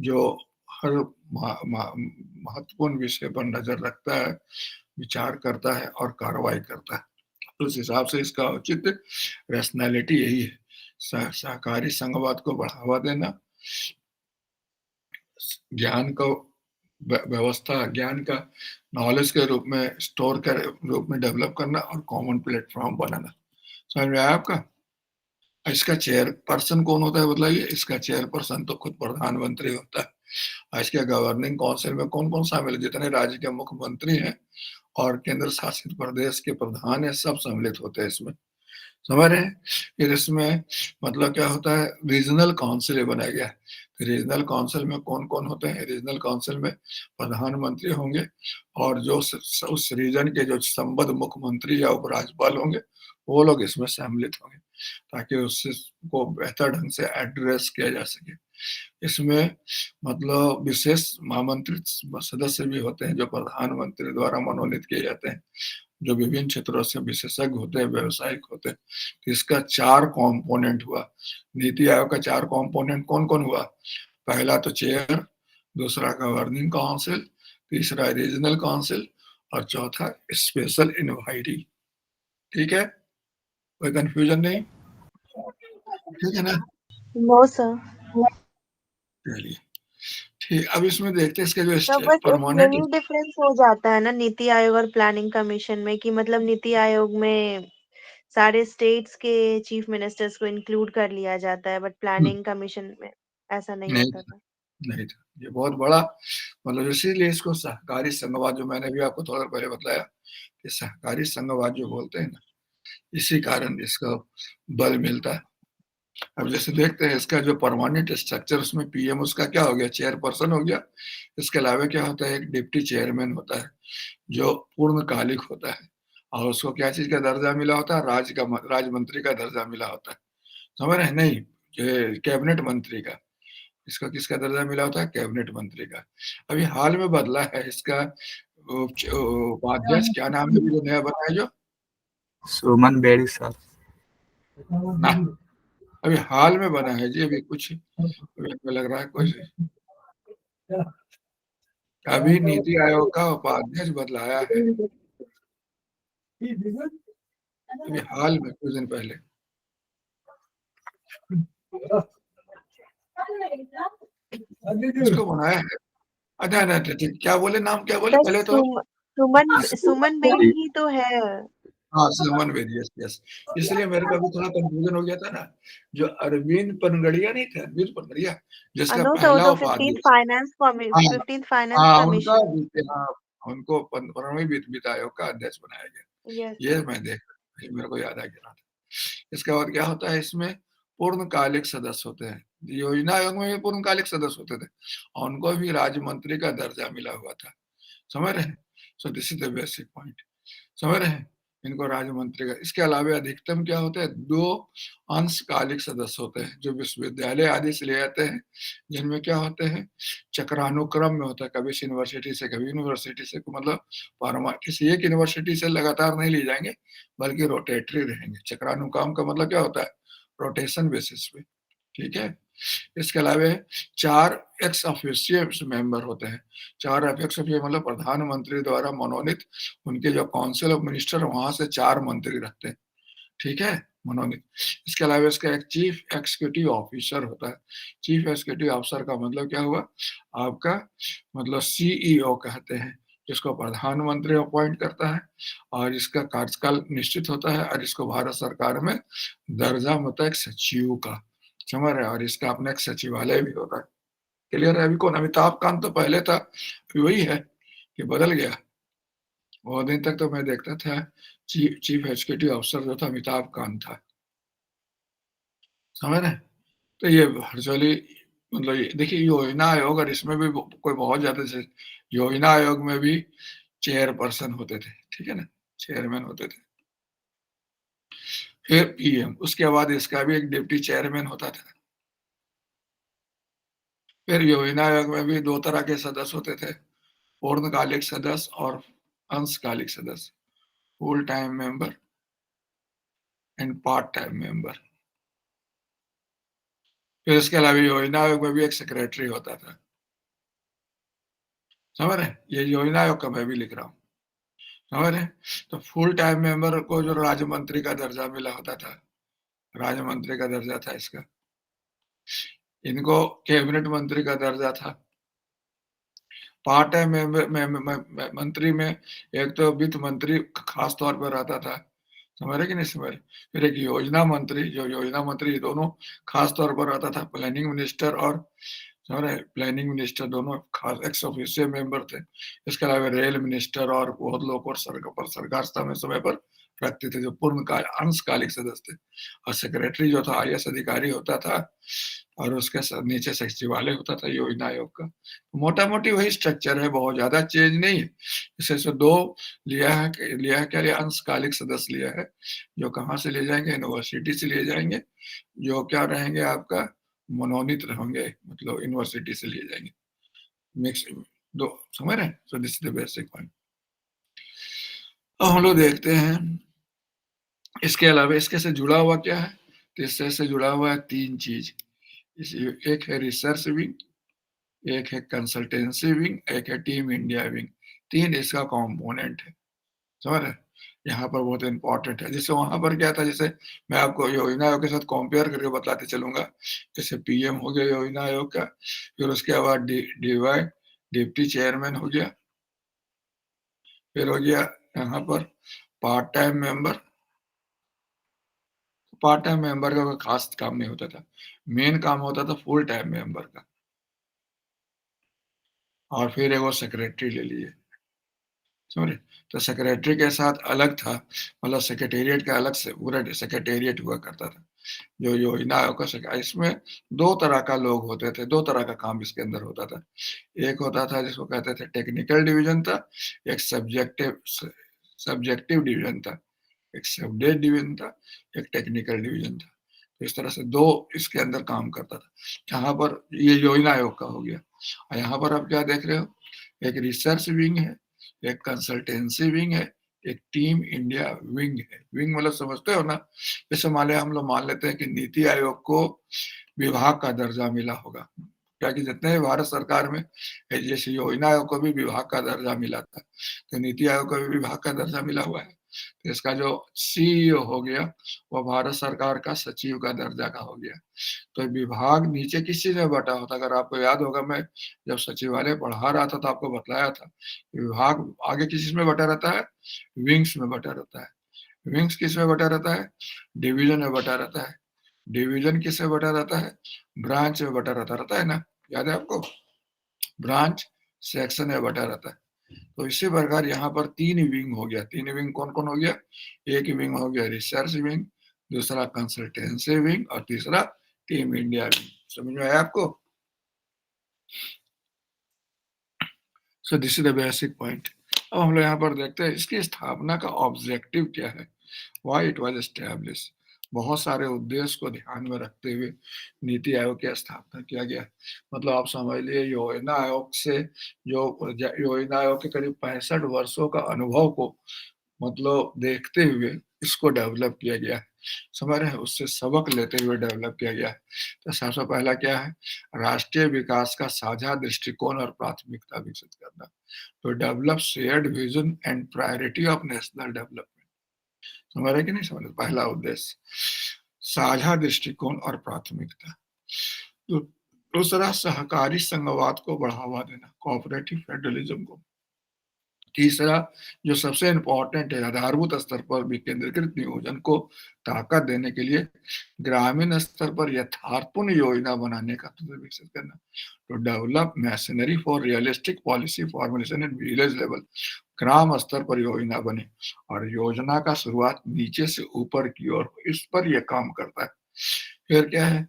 जो हर महत्वपूर्ण विषय पर नज़र रखता है, विचार करता है और कार्रवाई करता है। तो उस हिसाब से इसका औचित्य, रैशनैलिटी यही है। सहकारी संघवाद को बढ़ावा देना, ज्ञान को व्यवस्था, ज्ञान का नॉलेज के रूप में स्टोर कर रूप में डेवलप करना और कॉमन प्लेटफॉर्म बनाना। समझ में आया आपका? इसका चेयरपर्सन कौन होता है बताइए? इसका चेयरपर्सन तो खुद प्रधानमंत्री होता है। इसके गवर्निंग काउंसिल में कौन कौन शामिल है? जितने राज्य के मुख्यमंत्री हैं और केंद्र शासित प्रदेश के प्रधान है, सब सम्मिलित होते हैं इसमें। समझ रहे हैं? फिर इसमें मतलब क्या होता है, रीजनल काउंसिल बनाया गया है। रीजनल काउंसिल में कौन कौन होते हैं? रीजनल काउंसिल में प्रधानमंत्री होंगे और जो उस रीजन के जो संबद्ध मुख्यमंत्री या उपराज्यपाल होंगे वो लोग इसमें सम्मिलित होंगे ताकि उसको बेहतर ढंग से एड्रेस किया जा सके। इसमें मतलब विशेष आमंत्रित सदस्य भी होते हैं जो प्रधानमंत्री द्वारा मनोनीत किए जाते हैं, जो विभिन्न क्षेत्रों से विशेषज्ञ होते हैं, व्यावसायिक होते हैं। तो इसका 4 कंपोनेंट हुआ। नीति आयोग का 4 कंपोनेंट कौन-कौन हुआ? पहला तो चेयर, दूसरा गवर्निंग काउंसिल, तीसरा रीजनल काउंसिल और चौथा स्पेशल इनवाइटी। ठीक है? कोई कंफ्यूजन नहीं? ठीक है ना? No sir. चलिए ठीक, अब इसमें देखते हैं इसके जो तो बस एक परमानेंट। यही डिफरेंस हो जाता है ना नीति आयोग और प्लानिंग कमीशन में कि मतलब नीति आयोग में सारे स्टेट्स के चीफ मिनिस्टर्स को इंक्लूड कर लिया जाता है, बट प्लानिंग कमीशन में ऐसा नहीं नहीं होता था। नहीं था, ये बहुत बड़ा मतलब इसीलिए इसको सहकारी संघवाद, जो मैंने भी आपको थोड़ा पहले बताया कि सहकारी संघवाद जो बोलते हैं ना, इसी कारण इसका बल मिलता है। अब जैसे देखते हैं इसका जो परमानेंट स्ट्रक्चर, उसमें पीएम उसका क्या हो गया, चेयरपर्सन हो गया। इसके अलावा क्या होता है, एक डिप्टी चेयरमैन होता है जो पूर्णकालिक होता है और उसको क्या चीज का दर्जा मिला होता है, राज्य मंत्री का दर्जा मिला होता है। समझ रहे हैं? नहीं, कैबिनेट मंत्री का। इसका किसका दर्जा मिला होता है? कैबिनेट मंत्री का। अभी हाल में बदला है इसका उपाध्यक्ष, क्या नाम है अभी जो नया बना है जो? सुमन बेरी सर। ना, अभी हाल में बना है जी, अभी कुछ अभी हमें लग रहा है कुछ अभी नीति आयोग का उपाध्यक्ष बदलाया है, अभी हाल में कुछ दिन पहले। इसको बनाया है। अच्छा अच्छा अच्छा, ठीक, क्या बोले, नाम क्या बोले सर पहले तो? सुमन सुमन बेरी ही तो है। हाँ, सुमन बेरी, यस यस। इसलिए मेरे को अभी थोड़ा कंफ्यूजन हो गया था ना। जो अरविंद पनगड़िया नहीं थे, अरविंद पनगड़िया, जिसका अनु तो वो पहला तो उपाध्यक्ष। 15th फाइनेंस हाँ, उनका कमीशन। हाँ, उनको 15वीं वित्त आयोग का अध्यक्ष बनाया गया। यस ये सर। मैं देख, मेरे को याद आ गया था। इसके बाद क्या होता है, इसमें पूर्णकालिक सदस्य होते हैं। योजना आयोग में भी पूर्णकालिक सदस्य होते थे और उनको भी राज्य मंत्री का दर्जा मिला हुआ था। समझ रहे हैं? So this is the basic point. समझ रहे हैं? इनको राज्य मंत्री का, इसके अलावा अधिकतम क्या होता है, 2 अंशकालिक सदस्य होते हैं जो विश्वविद्यालय आदि से ले आते हैं, जिनमें क्या होते हैं, चक्रानुक्रम में होता है, कभी इस यूनिवर्सिटी से कभी यूनिवर्सिटी से, मतलब किसी एक यूनिवर्सिटी से लगातार नहीं ले जाएंगे बल्कि रोटेटरी रहेंगे। चक्रानुक्रम का मतलब क्या होता है, रोटेशन बेसिस पे। ठीक है? इसके अलावा 4 एक्स ऑफिशियो मेंबर होते हैं। 4 एक्स ऑफिशियो मतलब प्रधानमंत्री द्वारा मनोनीत, उनके जो काउंसिल ऑफ मिनिस्टर वहां से 4 मंत्री रहते हैं। ठीक है? मनोनीत। इसके अलावा इसका एक चीफ एग्जीक्यूटिव ऑफिसर होता है। चीफ एग्जीक्यूटिव ऑफिसर का मतलब क्या हुआ, आपका मतलब सीईओ कहते हैं, जिसको प्रधानमंत्री अपॉइंट करता है और इसका कार्यकाल निश्चित होता है और इसको भारत सरकार में दर्जा मिलता है एक सचिव का। समझ रहे हैं? और इसका अपना एक सचिवालय भी होता है। क्लियर है? अभी कौन, अमिताभ कांत तो पहले था, अभी वही है कि बदल गया? बहुत दिन तक तो मैं देखता था चीफ एग्जीक्यूटिव ऑफिसर जो था अमिताभ कांत था। समझ रहे हैं? तो ये वर्चुअली मतलब देखिए योजना आयोग, और इसमें भी कोई बहुत ज्यादा योजना आयोग में भी चेयरपर्सन होते थे। ठीक है ना? चेयरमैन होते थे। फिर पीएम, उसके बाद इसका भी एक डिप्टी चेयरमैन होता था। फिर योजना आयोग में भी 2 तरह के सदस्य होते थे, पूर्णकालिक सदस्य और अंशकालिक सदस्य, full time member and part time member. फिर इसके अलावा योजना आयोग में भी एक सेक्रेटरी होता था। समझ रहे हैं? ये योजना आयोग का मैं भी लिख रहा हूँ। समझ रहे हैं? तो फुल टाइम मेंबर को जो राज्य मंत्री का दर्जा मिला होता था, राज्य मंत्री का दर्जा था इसका। इनको कैबिनेट मंत्री का दर्जा था। पार्ट टाइम मंत्री में एक तो वित्त मंत्री खास तौर पर आता था, समझ रहे कि नहीं समझ रहे। फिर एक योजना मंत्री, जो योजना मंत्री दोनों खास तौर पर आता था। प्लानिंग मिनिस्टर और समझ रहे, प्लानिंग मिनिस्टर दोनों खास एक्स ऑफिशियल मेंबर थे। इसके अलावा रेल मिनिस्टर और बहुत लोग और सरकार समय पर रखते थे, जो पूर्णकाल अंशकालिक सदस्य थे। और सेक्रेटरी जो था आईएएस अधिकारी होता था, और उसके नीचे सचिवालय होता था योजना आयोग का। मोटा मोटी वही स्ट्रक्चर है, बहुत ज्यादा चेंज नहीं है। इससे दो लिया है क्या लिया, अंशकालिक सदस्य लिया है, जो कहाँ से ले जाएंगे, यूनिवर्सिटी से ले जाएंगे, जो क्या रहेंगे आपका मनोनीत रहेंगे, मतलब यूनिवर्सिटी से लिए जाएंगे मिक्स दो, समझ रहे हैं। So this is the basic point. अब हम लोग देखते हैं इसके अलावा इसके से जुड़ा हुआ क्या है। तो इससे से जुड़ा हुआ है तीन चीज। एक है रिसर्च विंग, एक है कंसल्टेंसी विंग, एक है टीम इंडिया विंग। तीन इसका कंपोनेंट है, समझ रहे। यहाँ पर बहुत इंपॉर्टेंट है। जैसे वहां पर क्या था, जैसे मैं आपको योजना आयोग के साथ कंपेयर करके बताते चलूंगा। जैसे पीएम हो गया योजना आयोग का, फिर उसके बाद डीवाई डिप्टी चेयरमैन हो गया, फिर हो गया यहाँ पर part time member. Part time member का कोई खास काम नहीं होता था, मेन काम होता था फुल टाइम मेंबर का। और फिर एक वो सेक्रेटरी ले लिए, समझे। तो सेक्रेटरी के साथ अलग था, मतलब सेक्रेटेरिएट का अलग से पूरा सेक्रेटेरिएट हुआ करता था, जो योजना आयोग का। इसमें दो तरह का लोग होते थे, दो तरह का काम इसके अंदर होता था। एक होता था जिसको कहते थे टेक्निकल डिवीजन था, एक सब्जेक्टिव डिवीजन था, एक सब्जेक्ट डिवीजन था, एक टेक्निकल डिवीजन था। तो इस तरह से दो इसके अंदर काम करता था। यहाँ पर ये योजना आयोग का हो गया। और यहाँ पर आप क्या देख रहे हो, एक रिसर्च विंग है, एक कंसल्टेंसी विंग है, एक टीम इंडिया विंग है। विंग मतलब समझते हो ना। जैसे हम लोग मान लेते हैं कि नीति आयोग को विभाग का दर्जा मिला होगा, क्या कि जितने भारत सरकार में, जैसे योजना आयोग को भी विभाग का दर्जा मिला था, तो नीति आयोग को भी विभाग का दर्जा मिला हुआ है। तो इसका जो सीईओ हो गया वो भारत सरकार का सचिव का दर्जा का हो गया। तो विभाग नीचे किस चीज में बटा होता, अगर आपको याद होगा, मैं जब सचिवालय पढ़ा रहा था तो आपको बताया था, विभाग आगे किस चीज में बटा रहता है, विंग्स में बटा रहता है। विंग्स किस में बटा रहता है, डिवीजन में बटा रहता है। डिवीजन किस में बटा रहता है, ब्रांच में बटा रहता है ना, याद है आपको, ब्रांच सेक्शन में बटा रहता है। तो इसी प्रकार यहाँ पर तीन विंग हो गया। तीन विंग कौन कौन हो गया, एक विंग हो गया रिसर्च विंग, दूसरा कंसल्टेंसी विंग, और तीसरा टीम इंडिया विंग। समझ में आया आपको। So this is the basic point. अब हम लोग यहाँ पर देखते हैं इसकी स्थापना का ऑब्जेक्टिव क्या है, व्हाई इट वाज एस्टैब्लिश। बहुत सारे उद्देश्य को ध्यान में रखते हुए नीति आयोग की स्थापना किया गया। मतलब आप समझ लिए योजना आयोग से, जो योजना आयोग के करीब 65 वर्षों का अनुभव को मतलब देखते हुए इसको डेवलप किया गया है, समझ रहे हैं, उससे सबक लेते हुए डेवलप किया गया है। तो सबसे पहला क्या है, राष्ट्रीय विकास का साझा दृष्टिकोण और प्राथमिकता विकसित करना। तो develop shared vision and priority of national development, समझ रहे कि नहीं समझ रहे। पहला उद्देश्य साझा दृष्टिकोण और प्राथमिकता। तो दूसरा सहकारी संघवाद को बढ़ावा देना, कोऑपरेटिव फेडरलिज्म को। तीसरा जो सबसे इंपॉर्टेंट है, आधारभूत स्तर पर विकेंद्रीकृत नियोजन को ताकत देने के लिए ग्रामीण स्तर पर यथार्थपूर्ण योजना बनाने का तंत्र विकसित करना। तो develop machinery for realistic policy formulation at village level, ग्राम स्तर पर योजना बने और योजना का शुरुआत नीचे से ऊपर की ओर, इस पर यह काम करता है। फिर क्या है,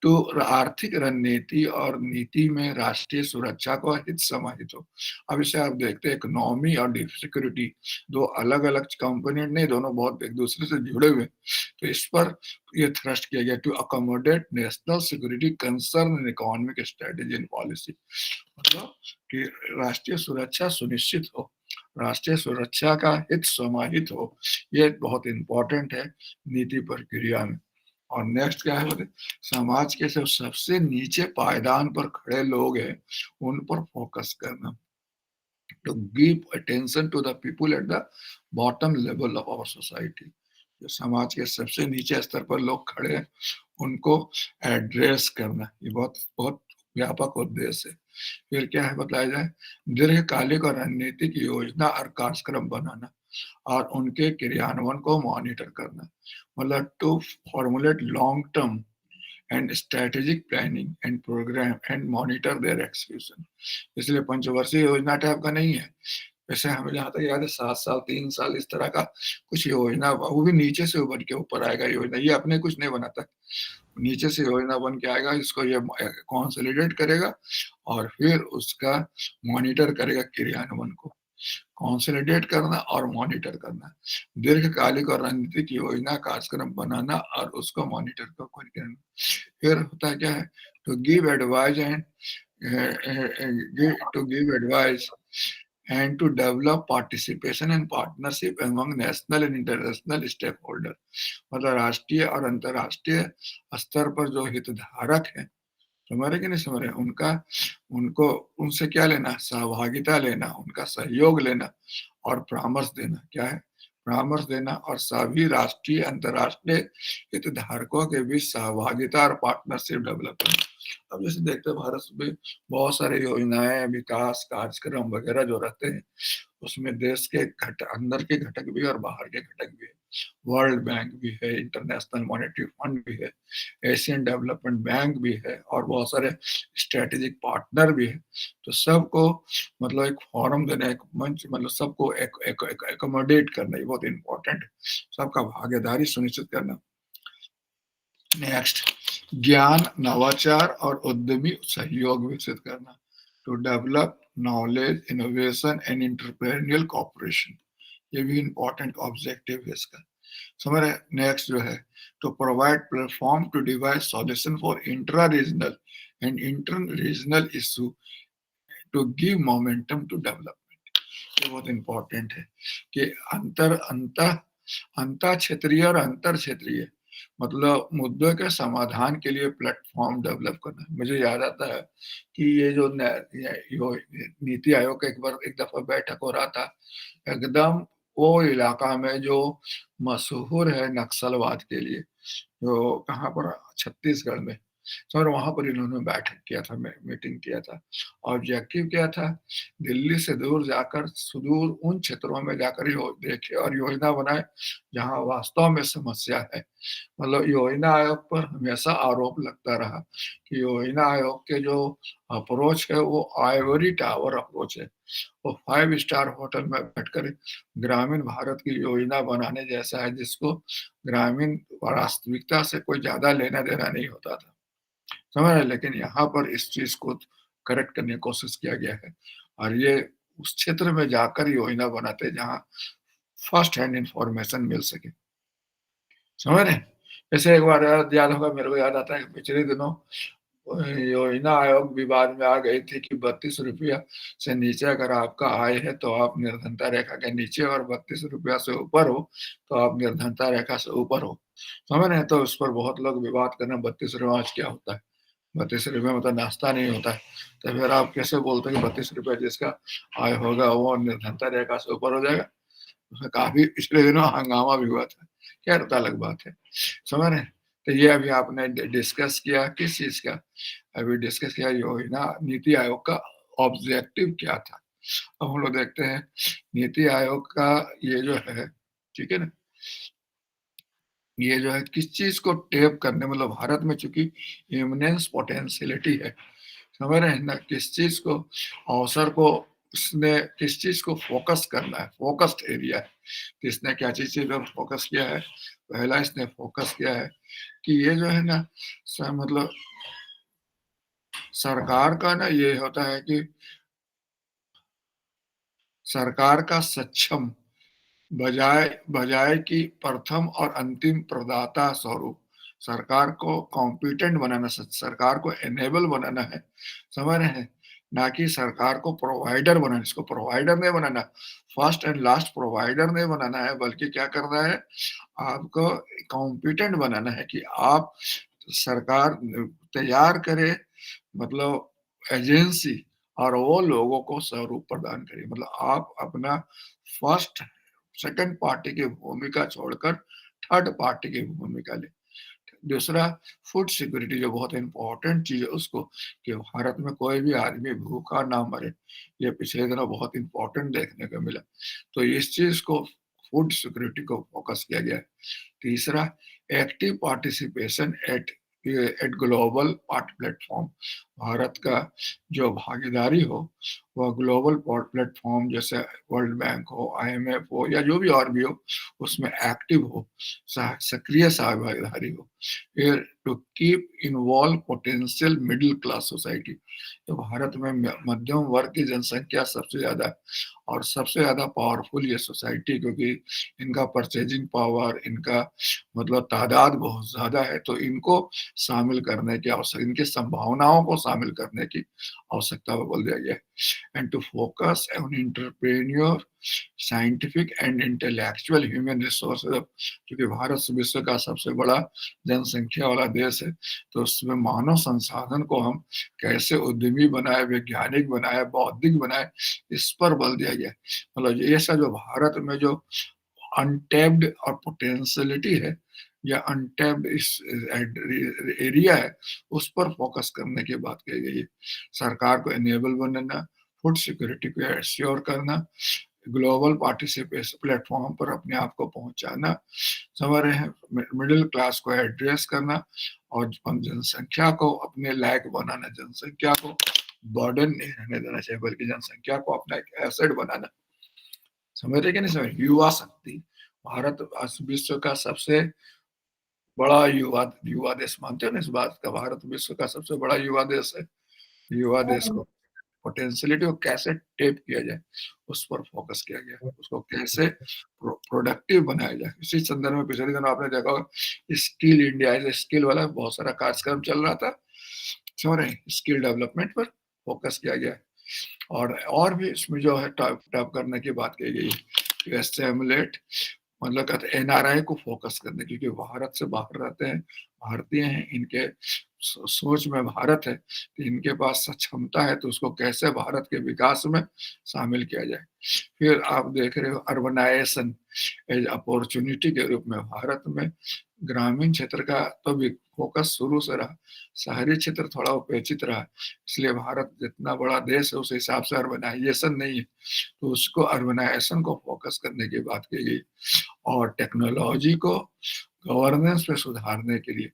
तो आर्थिक रणनीति और नीति में राष्ट्रीय सुरक्षा को हित समाहित हो। अब इसे आप देखते हैं, इकोनॉमी और सिक्योरिटी दो अलग अलग कंपोनेंट नहीं, दोनों बहुत एक दूसरे से जुड़े हुए। तो इस पर ये थ्रस्ट किया गया, to accommodate national security concern in economic strategy and policy. मतलब कि राष्ट्रीय सुरक्षा सुनिश्चित हो, राष्ट्रीय सुरक्षा का हित समाहित हो, ये बहुत इंपॉर्टेंट है नीति प्रक्रिया में। और नेक्स्ट क्या है, समाज के सबसे नीचे पायदान पर खड़े लोग हैं उन पर फोकस करना। to give attention to the people at the bottom level of our society. जो समाज के सबसे नीचे स्तर पर लोग खड़े हैं, उनको एड्रेस करना, ये बहुत बहुत व्यापक उद्देश्य है। फिर क्या है बताया जाए, दीर्घकालिक और रणनीतिक योजना और कार्यक्रम बनाना और उनके क्रियान्वयन को मॉनिटर करना, मतलब to formulate long term and strategic planning and programme and monitor their execution. इसलिए पंचवर्षीय योजना टाइप का नहीं है। वैसे हमें जहाँ तक याद है 7 साल 3 साल इस तरह का कुछ योजना, वो भी नीचे से उभर के ऊपर आएगा योजना, ये अपने कुछ नहीं बनाता, नीचे से योजना बन के आएगा, इसको ये कंसोलिडेट करेगा और फिर उसका मॉनिटर करेगा क्रियान्वयन को, कंसोलिडेट करना और मॉनिटर करना, दीर्घकालिक और रणनीतिक योजना कार्यक्रम बनाना और उसको मॉनिटर करना। फिर होता क्या है, to give advice and to give advice and to develop participation and partnership among national and international stakeholder, मतलब राष्ट्रीय और अंतर्राष्ट्रीय स्तर पर जो हितधारक हैं, समझ रहे कि नहीं समझ रहे, उनका उनको उनसे क्या लेना, सहभागिता लेना, उनका सहयोग लेना और परामर्श देना। क्या है, परामर्श देना और सभी राष्ट्रीय अंतर्राष्ट्रीय हितधारकों के बीच सहभागिता और पार्टनरशिप डेवलप करना। अब जैसे देखते हैं भारत में बहुत सारे योजनाएं, विकास कार्यक्रम वगैरह जो रहते हैं, उसमें देश के अंदर के घटक भी और बाहर के घटक भी है। वर्ल्ड बैंक भी है, इंटरनेशनल मॉनेटरी फंड भी है, एशियन डेवलपमेंट बैंक भी है और बहुत सारे स्ट्रेटेजिक पार्टनर भी है। तो सबको मतलब एक फोरम देना, एक मंच, मतलब सबको एकोमोडेट करना, ये बहुत इंपॉर्टेंट है, सबका भागीदारी सुनिश्चित करना। नेक्स्ट, ज्ञान, नवाचार और उद्यमी सहयोग विकसित करना, to develop knowledge, innovation and entrepreneurial cooperation, ये भी इंपॉर्टेंट ऑब्जेक्टिव है इसका। समझ रहे। नेक्स्ट जो है, to provide platform to devise solution for intra regional and inter regional issue to give momentum to development, ये बहुत इंपॉर्टेंट है कि अंतर क्षेत्रीय और अंतर क्षेत्रीय मतलब मुद्दों के समाधान के लिए प्लेटफॉर्म डेवलप करना। मुझे याद आता है कि ये जो नीति आयोग का एक दफा बैठक हो रहा था, एकदम वो इलाका में जो मशहूर है नक्सलवाद के लिए, जो कहाँ पर, छत्तीसगढ़ में, सर वहां पर इन्होंने बैठक किया था, मीटिंग किया था। ऑब्जेक्टिव क्या था, दिल्ली से दूर जाकर सुदूर उन क्षेत्रों में जाकर देखे और योजना बनाए जहां वास्तव में समस्या है। मतलब योजना आयोग पर हमेशा आरोप लगता रहा कि योजना आयोग के जो अप्रोच है वो आइवरी टावर अप्रोच है, वो 5 स्टार होटल में बैठकर ग्रामीण भारत की योजना बनाने जैसा है, जिसको ग्रामीण वास्तविकता से कोई ज्यादा लेना देना नहीं होता था, समझ रहे। लेकिन यहाँ पर इस चीज को करेक्ट करने की कोशिश किया गया है और ये उस क्षेत्र में जाकर योजना बनाते जहाँ फर्स्ट हैंड इंफॉर्मेशन मिल सके, समझ रहे। जैसे एक बार याद होगा, मेरे को याद आता है पिछले दिनों योजना आयोग विवाद में आ गई थी कि 32 रुपया से नीचे अगर आपका आय है तो आप निर्धनता रेखा के नीचे, और 32 रुपया से ऊपर हो तो आप निर्धनता रेखा से ऊपर हो, समझ रहे। तो उस पर बहुत लोग विवाद करना, 32 रुपया आज क्या होता है, 32 रुपये मतलब नाश्ता नहीं होता है, तो फिर आप कैसे बोलते हैं कि 32 रुपये जिसका आय होगा वो निर्धनता रेखा से ऊपर हो जाएगा। उसमें काफी पिछले दिनों हंगामा भी हुआ था, खैर तो अलग बात है, समझ रहे। तो ये अभी आपने डिस्कस किया किस चीज का, अभी डिस्कस किया योजना नीति आयोग का ऑब्जेक्टिव क्या था। अब हम लोग देखते हैं नीति आयोग का ये जो है, ठीक है ना, ये जो है किस चीज को टेप करने, मतलब भारत में चूंकि इमिनेंस पोटेंशियलिटी है, समझ रहे हैं ना, किस चीज को, अवसर को, उसने किस चीज को फोकस करना है, फोकस्ड एरिया है, किसने क्या चीज पर फोकस किया है। पहला इसने फोकस किया है कि ये जो है ना, मतलब सरकार का ना ये होता है कि सरकार का सक्षम बजाय बजाय कि प्रथम और अंतिम प्रदाता स्वरूप, सरकार को कॉम्पिटेंट बनाना, सरकार को एनेबल बनाना है, समझ रहे हैं, ना कि सरकार को प्रोवाइडर बनाना, इसको प्रोवाइडर नहीं बनाना, फर्स्ट एंड लास्ट प्रोवाइडर नहीं बनाना है, बल्कि क्या करना है, आपको कॉम्पिटेंट बनाना है कि आप सरकार तैयार करे, मतलब एजेंसी, और वो लोगों को स्वरूप प्रदान करे, मतलब आप अपना फर्स्ट सेकंड पार्टी की भूमिका छोड़कर थर्ड पार्टी की भूमिका ले। दूसरा फूड सिक्योरिटी जो बहुत इम्पोर्टेंट चीज़ है उसको, कि भारत में कोई भी आदमी भूखा ना मरे, ये पिछले दिनों बहुत इम्पोर्टेंट देखने को मिला। तो इस चीज़ को, फूड सिक्योरिटी को फोकस किया गया है। तीसरा, active participation eight global part platform. Bharat का जो भागीदारी हो वह ग्लोबल प्लेटफॉर्म जैसे वर्ल्ड बैंक हो, IMF हो या जो भी और भी हो, उसमें एक्टिव हो, सक्रिय भागीदारी हो। To keep involve potential middle class society. तो भारत में मध्यम वर्ग की जनसंख्या सबसे ज्यादा है और सबसे ज्यादा पावरफुल ये सोसाइटी, क्योंकि इनका परचेजिंग पावर, इनका मतलब तादाद बहुत ज्यादा है, तो इनको शामिल करने की आवश्यकता, इनकी संभावनाओं को शामिल करने की आवश्यकता पर बल दिया गया है। And to focus on entrepreneur, scientific and intellectual human resources. क्योंकि भारत विश्व का सबसे बड़ा जनसंख्या वाला देश है, तो उसमें मानव संसाधन को हम कैसे उद्यमी बनाए, वैज्ञानिक बनाए, बौद्धिक बनाए, इस पर बल दिया गया है। मतलब ये ऐसा जो भारत में जो अनटैप्ड और पोटेंशियलिटी है या अनटैप्ड इस एरिया है, उस पर फोकस करने की बात कही गई है। सरकार को एनेबल बनाना, फूड सिक्योरिटी को एश्योर करना, ग्लोबल पार्टिसिपेशन प्लेटफॉर्म पर अपने आप को पहुंचाना, समझ रहे हैं, मिडिल क्लास को एड्रेस करना और जनसंख्या को अपने लायक बनाना, जनसंख्या को बर्डन नहीं रहने देना चाहिए, बल्कि जनसंख्या को अपना एक एसेट बनाना। समझ रहे कि नहीं समझ? युवा शक्ति। भारत आज विश्व का सबसे बड़ा युवा युवा देश मानते हो ना इस बात का? भारत विश्व का सबसे बड़ा युवा देश है। युवा देश को पोटेंशियलिटी को कैसे टेप किया जाए, उस पर फोकस किया गया है। उसको कैसे प्रोडक्टिव बनाया जाए। इसी संदर्भ में पिछले दिनों आपने देखा होगा स्किल इंडिया, स्किल वाला बहुत सारा कार्यक्रम चल रहा था, समझ रहे हैं, स्किल डेवलपमेंट पर फोकस किया गया है। और भी इसमें जो है टॉप करने की बात की गई है, स्टिमुलेट, मतलब कहते NRI को फोकस करने, क्योंकि भारत से बाहर रहते हैं, भारतीय हैं, इनके सोच में भारत है, तो इनके पास क्षमता है, तो उसको कैसे भारत के विकास में शामिल किया जाए। फिर आप देख रहे हो अर्बनाइजेशन एज अपॉर्चुनिटी के रूप में भारत में ग्रामीण क्षेत्र का तो भी फोकस शुरू से रहा, शहरी क्षेत्र थोड़ा उपेक्षित रहा, इसलिए भारत जितना बड़ा देश है उस हिसाब से अर्बनाइजेशन नहीं है, तो उसको अर्बनाइजेशन को फोकस करने की बात की गई। और टेक्नोलॉजी को गवर्नेंस पे सुधारने के लिए,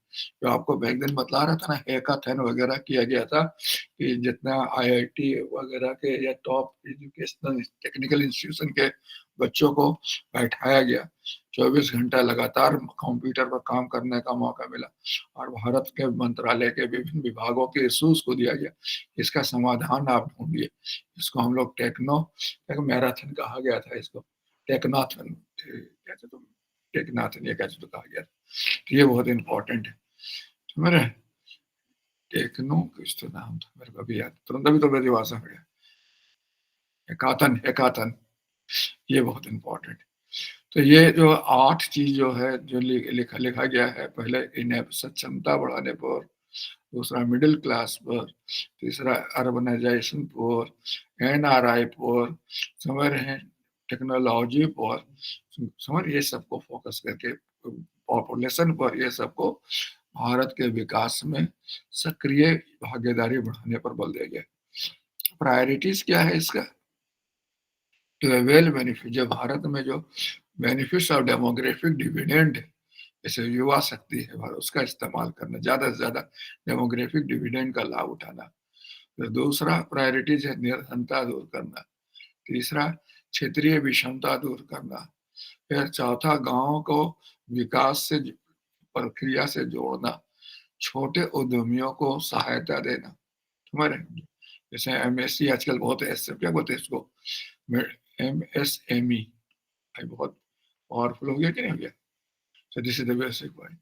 जो आपको मैं एक दिन बतला रहा था ना, हैकाथन वगैरह किया गया था, कि जितना IIT वगैरह के या टॉप एजुकेशनल टेक्निकल इंस्टीट्यूशन के बच्चों को बैठाया गया, 24 घंटा लगातार कंप्यूटर पर काम करने का मौका मिला और भारत के मंत्रालय के विभिन्न विभागों के इश्यूज को दिया गया, इसका समाधान आप ढूंढिए। इसको हम लोग एक मैराथन कहा गया था, इसको टेक्नाथन कहते, तो टेक्नाथन ये कहते तो कहा गया था। तो ये बहुत इंपॉर्टेंट है। तो मेरे टेक्नो कुछ तो नाम था, मेरे को अभी याद, तुरंत अभी तो मेरी भाषा हो गया, हैकाथन, ये बहुत इंपॉर्टेंट है। तो ये जो 8 चीज जो है, जो लिखा गया है, पहले इन्हें सक्षमता बढ़ाने पर, दूसरा मिडिल क्लास पर, तीसरा अर्बनाइजेशन पर, NRI पर, समझ रहे हैं, टेक्नोलॉजी पर, समझ, ये सबको फोकस करके, पॉपुलेशन पर, ये सबको भारत के विकास में सक्रिय भागीदारी बढ़ाने पर बल दिया गया। प्रायोरिटीज क्या है इसका? टू अवेल बेनिफिट, जो भारत में जो बेनिफिट्स ऑफ डेमोग्राफिक डिविडेंड है, जैसे युवा शक्ति है भारत, उसका इस्तेमाल करना, ज्यादा से ज्यादा डेमोग्राफिक डिविडेंड का लाभ उठाना। फिर दूसरा प्रायोरिटीज है निर्धनता दूर करना। तीसरा क्षेत्रीय विषमता दूर करना। फिर चौथा गांव को विकास से प्रक्रिया से जोड़ना। छोटे उद्यमियों को सहायता देना, समझ रहे हैं? जैसे MSC आजकल बहुत ऐसे, क्या बोलते हैं इसको, MSME, बहुत पावरफुल हो गया कि नहीं हो गया? So this is the basic point.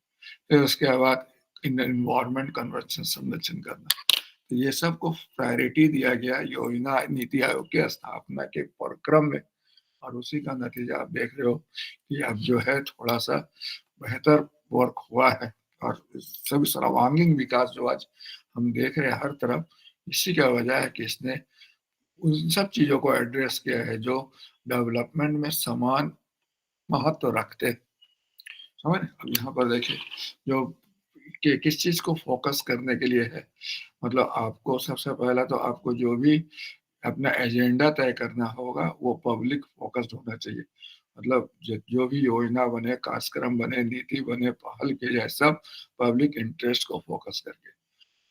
फिर उसके बाद इन्वायरमेंट कन्वर्जन संरक्षण करना। तो ये सब को प्रायोरिटी दिया गया योजना नीति आयोग के स्थापना के कार्यक्रम में, और उसी का नतीजा आप देख रहे हो कि अब जो है थोड़ा सा बेहतर वर्क हुआ है, और सभी सर्वांगीण विकास जो आज हम देख रहे हैं हर तरफ, इसी का वजह है कि इसने उन सब चीजों को एड्रेस किया है जो डेवलपमेंट में समान महत्व रखते हैं। समझ रहे? अब यहाँ पर देखिए जो कि किस चीज़ को फ़ोकस करने के लिए है, मतलब आपको सबसे पहला तो आपको जो भी अपना एजेंडा तय करना होगा, वो पब्लिक फ़ोकस्ड होना चाहिए। मतलब जो भी योजना बने, कार्यक्रम बने, नीति बने, पहल की जाए, सब पब्लिक इंटरेस्ट को फ़ोकस करके।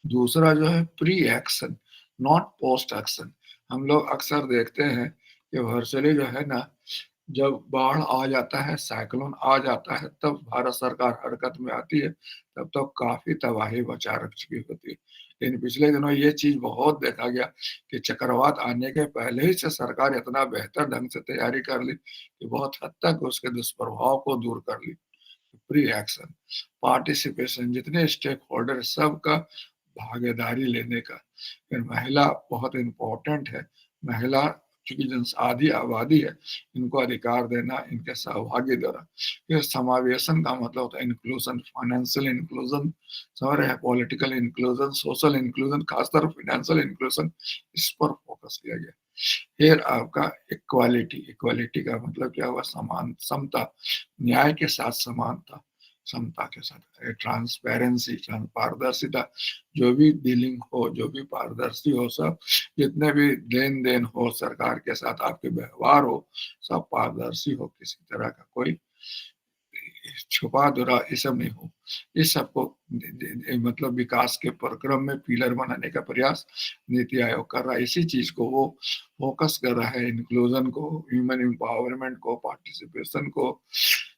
दूसरा जो है pre action, not post action. हम लोग अक्सर देखते हैं कि वर्चुअली जो है ना, जब बाढ़ आ जाता है, साइक्लोन आ जाता है, तब भारत सरकार हरकत में आती है, तब तो काफ़ी तबाही मचा रख चुकी होती है। लेकिन पिछले दिनों ये चीज़ बहुत देखा गया कि चक्रवात आने के पहले ही से सरकार इतना बेहतर ढंग से तैयारी कर ली कि बहुत हद तक उसके दुष्प्रभाव को दूर कर ली। प्री एक्शन, पार्टिसिपेशन, जितने स्टेक होल्डर सबका भागीदारी लेने का। फिर महिला बहुत इम्पोर्टेंट है। महिला चूँकि आधी आबादी है, इनको अधिकार देना, इनके सहभागी देना। फिर समावेशन का मतलब होता है इंक्लूज़न, फाइनेंशियल इंक्लूज़न, समझ रहे हैं? पॉलिटिकल इंक्लूज़न, सोशल इंक्लूज़न, खासकर फाइनेंशियल इंक्लूज़न, इस पर फोकस किया गया। फिर आपका इक्वालिटी, इक्वालिटी का मतलब क्या हुआ? समान, समता, न्याय के साथ समानता, समता के साथ ट्रांसपेरेंसी, पारदर्शिता, जो भी डीलिंग हो, जो भी पारदर्शी हो, सब जितने भी लेन-देन हो सरकार के साथ, आपके व्यवहार हो, सब पारदर्शी हो, किसी तरह का कोई छुपा-धुरा ये सब नहीं हो। इस सबको मतलब विकास के प्रक्रम में पिलर बनाने का प्रयास नीति आयोग कर रहा है। इसी चीज़ को वो फ़ोकस कर रहा है, इंक्लूज़न को, ह्यूमन एम्पावरमेंट को, पार्टिसिपेशन को,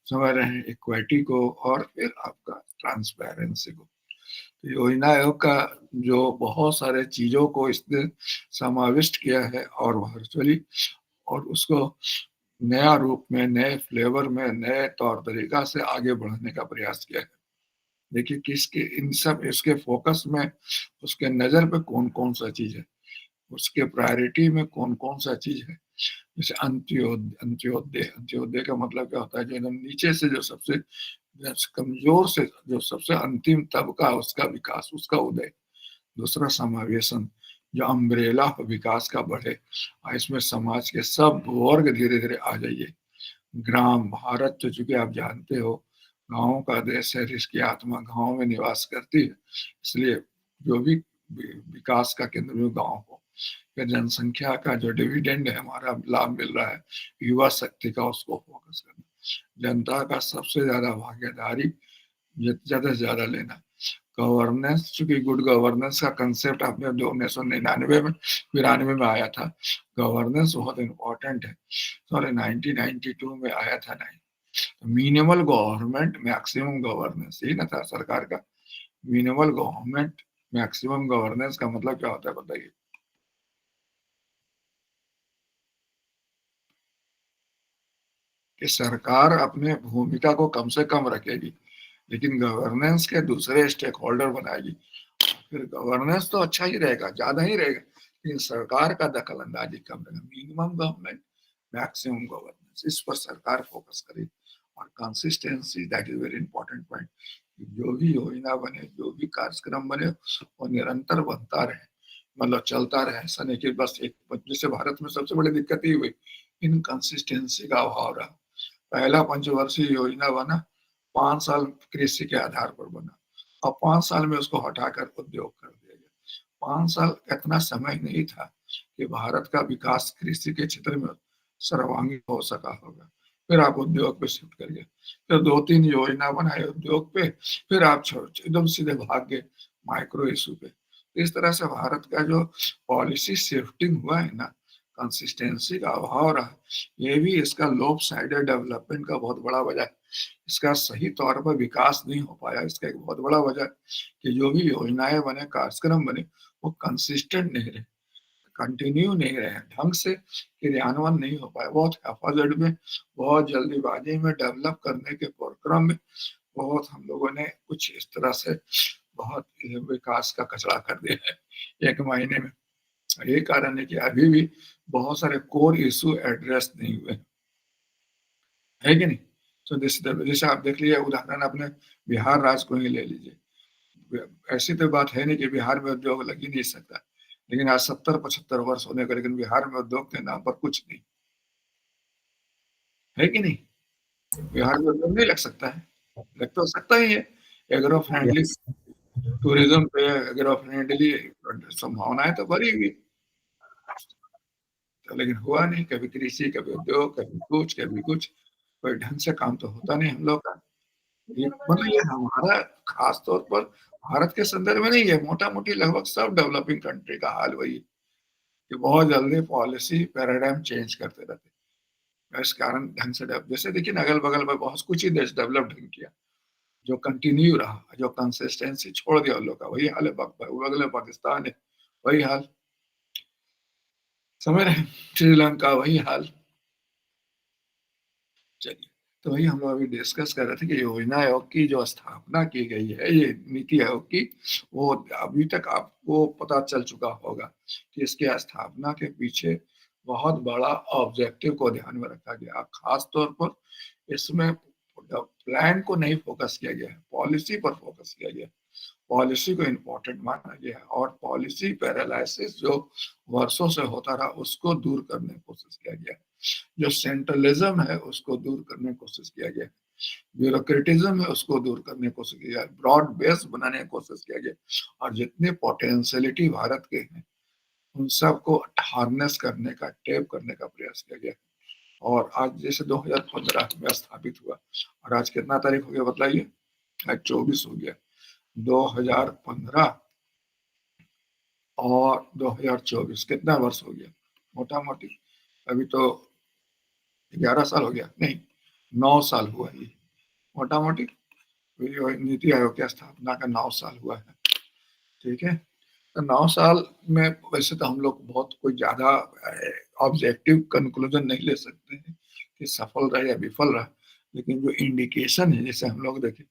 समझ रहे हैं, इक्विटी को और फिर आपका ट्रांसपेरेंसी को। तो योजना आयोग का जो बहुत सारे चीज़ों को इसने समाविष्ट किया है और वर्चुअली और उसको नया रूप में, नए फ्लेवर में, नए तौर तरीका से आगे बढ़ाने का प्रयास किया है। देखिए किसके इन सब इसके फ़ोकस में उसके नज़र पे कौन-कौन सा चीज़ है, उसके प्रायोरिटी में कौन-कौन सा चीज़ है। जैसे अंत्योदय, अंत्योदय का मतलब क्या होता है? जो एकदम नीचे से जो सबसे कमज़ोर से जो सबसे अंतिम तबका है उसका विकास, उसका उदय। दूसरा समावेशन, जो अम्ब्रेला विकास का बढ़े और इसमें समाज के सब वर्ग धीरे-धीरे आ जाइए। ग्राम भारत तो चूँकि आप जानते हो, गाँवों का देश है, जिसकी आत्मा गाँव में निवास करती है, इसलिए जो भी विकास का केंद्र भी गाँव हो। फिर जनसंख्या का जो डिविडेंड है हमारा लाभ मिल रहा है, युवा शक्ति का उसको फ़ोकस करना। जनता का सबसे ज़्यादा भागीदारी ज़्यादा से ज़्यादा लेना। गवर्नेंस, चूँकि गुड गवर्नेंस का कांसेप्ट आपने जो 1999 में 92 में आया था, गवर्नेंस बहुत इम्पोर्टेंट है। सॉरी 1992 में आया था नहीं, मिनिमल गवर्नमेंट मैक्सिमम गवर्नेंस, यही ना था सरकार का? मिनिमल गवर्नमेंट मैक्सिमम गवर्नेंस का मतलब क्या होता है बताइए? कि सरकार अपने भूमिका को कम से कम रखेगी, लेकिन गवर्नेंस के दूसरे स्टेक होल्डर बनाएगी। फिर गवर्नेंस तो अच्छा ही रहेगा, ज़्यादा ही रहेगा, लेकिन सरकार का दखल-अंदाज़ी कम रहेगा। मिनिमम गवर्नमेंट, मैक्सिमम गवर्नेंस, इस पर सरकार फ़ोकस करे और consistency, that is very important point. जो भी योजना बने, जो भी कार्यक्रम बने, वो निरंतर बनता रहे, मतलब चलता रहे। ऐसा नहीं कि बस एक, जैसे भारत में सबसे बड़ी दिक्कत ये हुई, इनकंसिस्टेंसी का अभाव रहा। पहला पंचवर्षीय योजना बना, 5 साल कृषि के आधार पर बना। अब 5 साल में उसको हटाकर उद्योग कर दिया गया। 5 साल इतना समय नहीं था कि भारत का विकास कृषि के क्षेत्र में सर्वांगीण हो सका होगा। फिर आप उद्योग पे शिफ्ट कर गए। फिर 2-3 योजना बनाए उद्योग पे, फिर आप छोड़ एकदम सीधे भाग गए माइक्रो इश्यू पे। इस तरह से भारत का जो पॉलिसी शिफ्टिंग हुआ है ना, कंसिस्टेंसी का अभाव रहा, ये भी इसका लोप साइडेड डेवलपमेंट का बहुत बड़ा वजह है। इसका सही तौर पर विकास नहीं हो पाया, इसका एक बहुत बड़ा वजह है कि जो भी योजनाएँ बने, कार्यक्रम बने, वो कंसिस्टेंट नहीं रहे, कंटिन्यू नहीं रहे, ढंग से क्रियान्वयन नहीं हो पाया। बहुत हैफ़ज़र्ड में, बहुत जल्दीबाज़ी में डेवलप करने के उपक्रम में बहुत हम लोगों ने कुछ इस तरह से बहुत विकास का कचरा कर दिया है 1 महीने में। यही कारण है कि अभी भी बहुत सारे कोर इश्यू एड्रेस नहीं हुए हैं, है कि नहीं? सो जैसे आप देख लीजिए, उदाहरण आपने बिहार राज्य को ही ले लीजिए। ऐसी तो बात है नहीं कि बिहार में उद्योग लग ही नहीं सकता, लेकिन आज 70-75 वर्ष होने का, लेकिन बिहार में उद्योग के नाम पर कुछ नहीं, है कि नहीं? बिहार में उद्योग नहीं लग सकता है। लग तो सकता ही है, एग्रो फ्रेंडली यस। टूरिज्म पे एग्रो फ्रेंडली संभावनाएं तो बढ़ी हुई, तो लेकिन हुआ नहीं, कभी कृषि, कभी उद्योग, कभी कुछ, कोई ढंग से काम तो होता नहीं हम लोग का। ये मतलब ये हमारा खास तौर पर भारत के संदर्भ में नहीं है, मोटा-मोटी लगभग सब डेवलपिंग कंट्री का हाल वही है, कि बहुत जल्दी पॉलिसी पैराडाइम चेंज करते रहते हैं। इस कारण ढंग से जैसे देखिए ना अगल-बगल में बहुत कुछ ही देश डेवलप ढंग किया, जो कंटिन्यू रहा, जो कंसिस्टेंसी छोड़ दिया उन लोग का, वही हाल है बगल में पाकिस्तान है, वही हाल, समझ रहे हैं? श्रीलंका वही हाल। चलिए, तो वही हम लोग अभी डिस्कस कर रहे थे कि योजना आयोग की जो स्थापना की गई है, ये नीति आयोग की, वो अभी तक आपको पता चल चुका होगा कि इसकी स्थापना के पीछे बहुत बड़ा ऑब्जेक्टिव को ध्यान में रखा गया। खास तौर पर इसमें प्लान को नहीं फोकस किया गया है, पॉलिसी पर फोकस किया गया है। पॉलिसी को इम्पोर्टेंट माना गया है और पॉलिसी पैरालिसिस जो वर्षों से होता रहा, उसको दूर करने की कोशिश किया गया है। जो सेंट्रलिज्म है उसको दूर करने की कोशिश किया गया, ब्यूरोक्रेटिज्म है उसको दूर करने की कोशिश किया, ब्रॉड बेस बनाने की कोशिश किया गया और जितने पोटेंशियलिटी भारत के हैं उन सबको हार्नेस करने का, टैप करने का प्रयास किया गया। और आज जैसे 2015 में स्थापित हुआ और आज कितना तारीख हो गया बताइए? आज 24 हो गया। 2015 और 2024 कितना वर्ष हो गया मोटा मोटी? अभी तो 11 साल हो गया, नहीं 9 साल हुआ ये मोटा मोटी। नीति आयोग की स्थापना का 9 साल हुआ है, ठीक है। तो 9 साल में वैसे तो हम लोग बहुत कोई ज्यादा ऑब्जेक्टिव कंक्लूजन नहीं ले सकते हैं कि सफल रहा या विफल रहा, लेकिन जो इंडिकेशन है जैसे हम लोग देखें,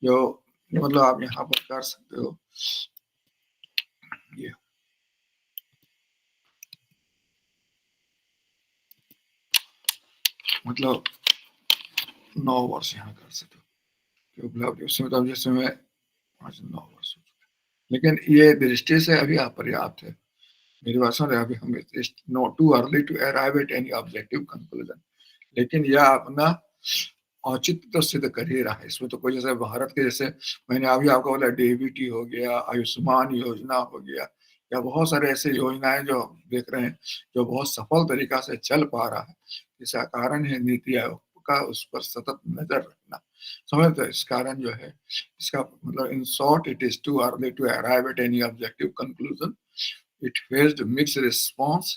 जो मतलब आप यहाँ पर कर सकते हो ये, मतलब 9 वर्ष यहाँ कर सकते हो उपलब्ध, उसमें तो जैसे मैं 9 वर्ष हो चुका, लेकिन ये दृष्टि से अभी अपर्याप्त है। मेरी बात सुन रहे हैं, अभी हम not too early to arrive at any objective conclusion, लेकिन यह अपना औचित्य तो सिद्ध कर ही रहा है। इसमें तो कोई जैसे भारत के जैसे मैंने अभी आपको बोला डीबीटी हो गया, आयुष्मान योजना हो गया, या बहुत सारे ऐसे योजनाएं जो हम देख रहे हैं जो बहुत सफल तरीका से चल पा रहा है। इसका कारण है नीति आयोग का उस पर सतत नजर रखना। समझ, तो इस कारण जो है इसका मतलब in short it is too early to arrive at any objective conclusion, it faced mixed response,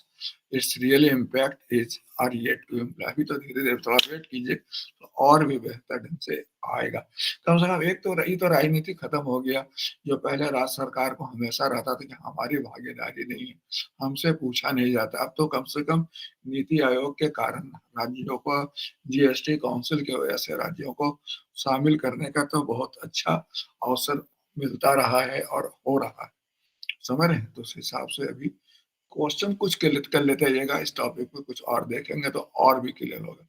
its real impact is are yet to imply। अभी तो धीरे धीरे थोड़ा वेट कीजिए तो और भी बेहतर ढंग से आएगा। कम से कम एक तो रही तो राजनीति खत्म हो गया, जो पहले राज्य सरकार को हमेशा रहता था कि हमारी भागीदारी नहीं है, हमसे पूछा नहीं जाता। अब तो कम से कम नीति आयोग के कारण राज्यों को जीएसटी काउंसिल की वजह से राज्यों को शामिल करने का तो बहुत अच्छा अवसर मिलता रहा है और हो रहा है। समझ रहे हैं? तो उस हिसाब से अभी क्वेश्चन कुछ कर लेते जाइएगा, इस टॉपिक पे कुछ और देखेंगे तो और भी क्लियर होगा।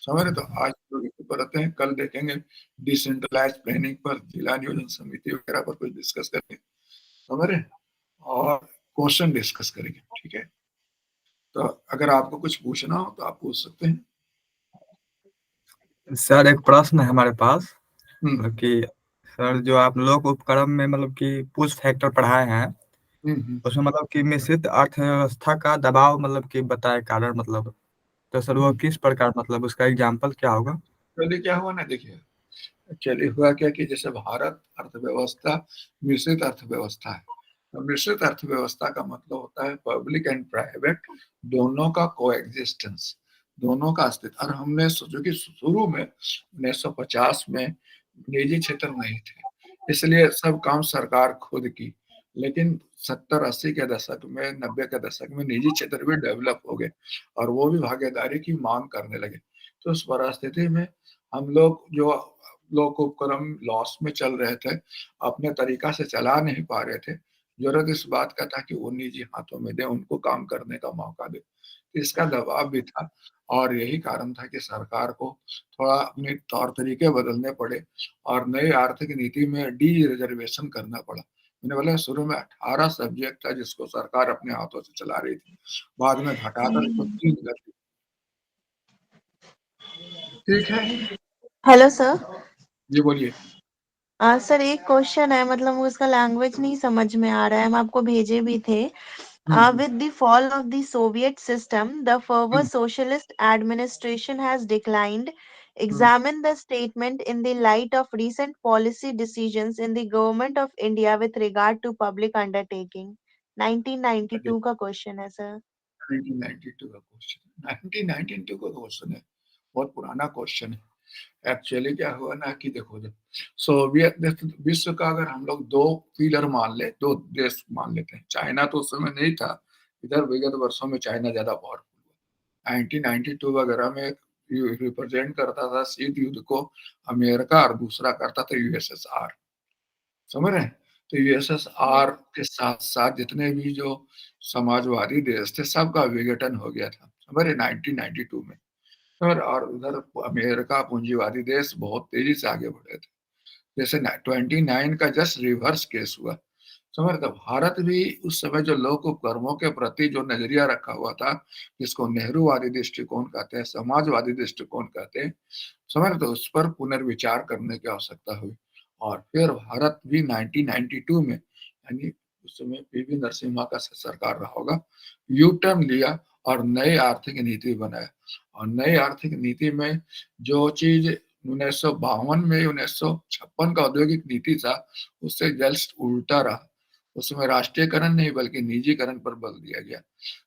समझ रहे? तो आज पर रहते हैं, कल देखेंगे डिसेंट्रलाइज प्लानिंग पर, जिला नियोजन समिति वगैरह पर कुछ डिस्कस करेंगे। समझ रहे? और क्वेश्चन डिस्कस करेंगे, ठीक है। तो अगर आपको कुछ पूछना हो तो आप पूछ सकते हैं। सर एक प्रश्न है हमारे पास, हम्म मतलब कि सर जो आप लोग उपक्रम में मतलब कि पुश फैक्टर पढ़ाए हैं, हम्म। उसमें मतलब कि मिश्रित अर्थव्यवस्था का दबाव मतलब कि बताए कारण, मतलब तो सर वो किस प्रकार, मतलब उसका एग्जाम्पल क्या होगा? चलिए क्या हुआ ना, देखिए एक्चुअली हुआ क्या कि जैसे भारत अर्थव्यवस्था मिश्रित अर्थव्यवस्था है। तो मिश्रित अर्थव्यवस्था का मतलब होता है पब्लिक एंड प्राइवेट दोनों का कोएग्जिस्टेंस, दोनों का अस्तित्व। और हमने सोचो कि शुरू में 1950 में निजी क्षेत्र नहीं थे, इसलिए सब काम सरकार खुद की, लेकिन 70-80 के दशक में, 90 के दशक में निजी क्षेत्र भी डेवलप हो गए और वो भी भागीदारी की मांग करने लगे। तो उस परिस्थिति में हम लोग जो लोक उपक्रम लॉस में चल रहे थे, अपने तरीका से चला नहीं पा रहे थे, जरूरत इस बात का था कि वो निजी हाथों में दे, उनको काम करने का मौका दे। तो इसका दबाव भी था और यही कारण था कि सरकार को थोड़ा अपने तौर तरीके बदलने पड़े और नई आर्थिक नीति में डी रिजर्वेशन करना पड़ा। मैंने बोला शुरू में 18 सब्जेक्ट था जिसको सरकार अपने हाथों से चला रही थी, बाद में घटाकर इसको 3 कर दिया। ठीक है। Hello sir. जी बोलिए। सर एक क्वेश्चन है, मतलब उसका लैंग्वेज नहीं समझ में आ रहा है, हम आपको भेजे भी थे। हम्म, With the fall of the Soviet system, the fervor hmm, socialist administration has declined. Hmm, Examine the statement in the light of recent policy decisions in the government of India with regard to public undertaking. 1992 का क्वेश्चन है सर। 1992 का क्वेश्चन, 1992 का क्वेश्चन है, बहुत पुराना क्वेश्चन है। एक्चुअली क्या हुआ ना कि देखो, जब सोवियत विश्व का अगर हम लोग दो पिलर मान ले, दो देश मान लेते हैं, चाइना तो उस समय नहीं था, इधर विगत वर्षों में चाइना ज्यादा पावरफुल हुआ। 1992 वगैरह में रिप्रेजेंट करता था शीत युद्ध को अमेरिका, और दूसरा करता था यूएसएसआर, समझ रहे हैं? तो यूएसएसआर के साथ साथ जितने भी जो समाजवादी देश थे सबका विघटन हो गया था, समझ रहे, 1992 में। और उधर अमेरिका पूंजीवादी देश बहुत तेजी से आगे बढ़े थे। जैसे 29 का जस्ट रिवर्स केस हुआ, समझ रहे? तो भारत भी उस समय जो लोक उपक्रमों के प्रति जो नजरिया रखा हुआ था, जिसको नेहरूवादी दृष्टिकोण कहते हैं, समाजवादी दृष्टिकोण कहते हैं, समझ रहे? तो उस पर पुनर्विचार करने की आवश्यकता हुई। और फिर भारत भी 1992 में, यानी उस समय पीवी नरसिम्हा का सरकार रहा होगा, यू टर्न लिया और नई आर्थिक नीति बनाया। और नई आर्थिक नीति में जो चीज 1952 में 1956 का औद्योगिक नीति था, उससे जस्ट उल्टा रहा। उसमें राष्ट्रीयकरण नहीं बल्कि निजीकरण पर बल दिया गया,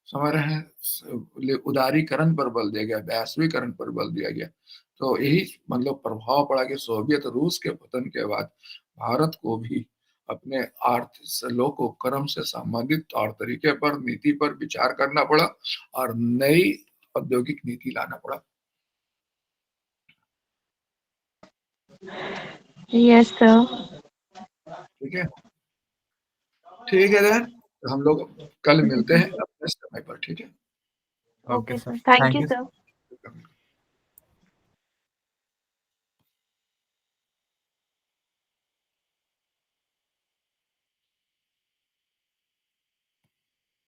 समझ रहे हैं? उदारीकरण पर बल दिया गया, वैश्वीकरण पर बल दिया गया। तो यही मतलब प्रभाव पड़ा कि सोवियत रूस के पतन के बाद भारत को भी अपने आर्थिक लोक उपक्रम से संबंधित तौर तरीके पर, नीति पर विचार करना पड़ा और नई औद्योगिक नीति लाना पड़ा। Yes sir. ठीक है, ठीक है देन, तो हम लोग कल मिलते हैं अपने समय पर, ठीक है? Okay okay sir, sir, thank thank you you. Sir.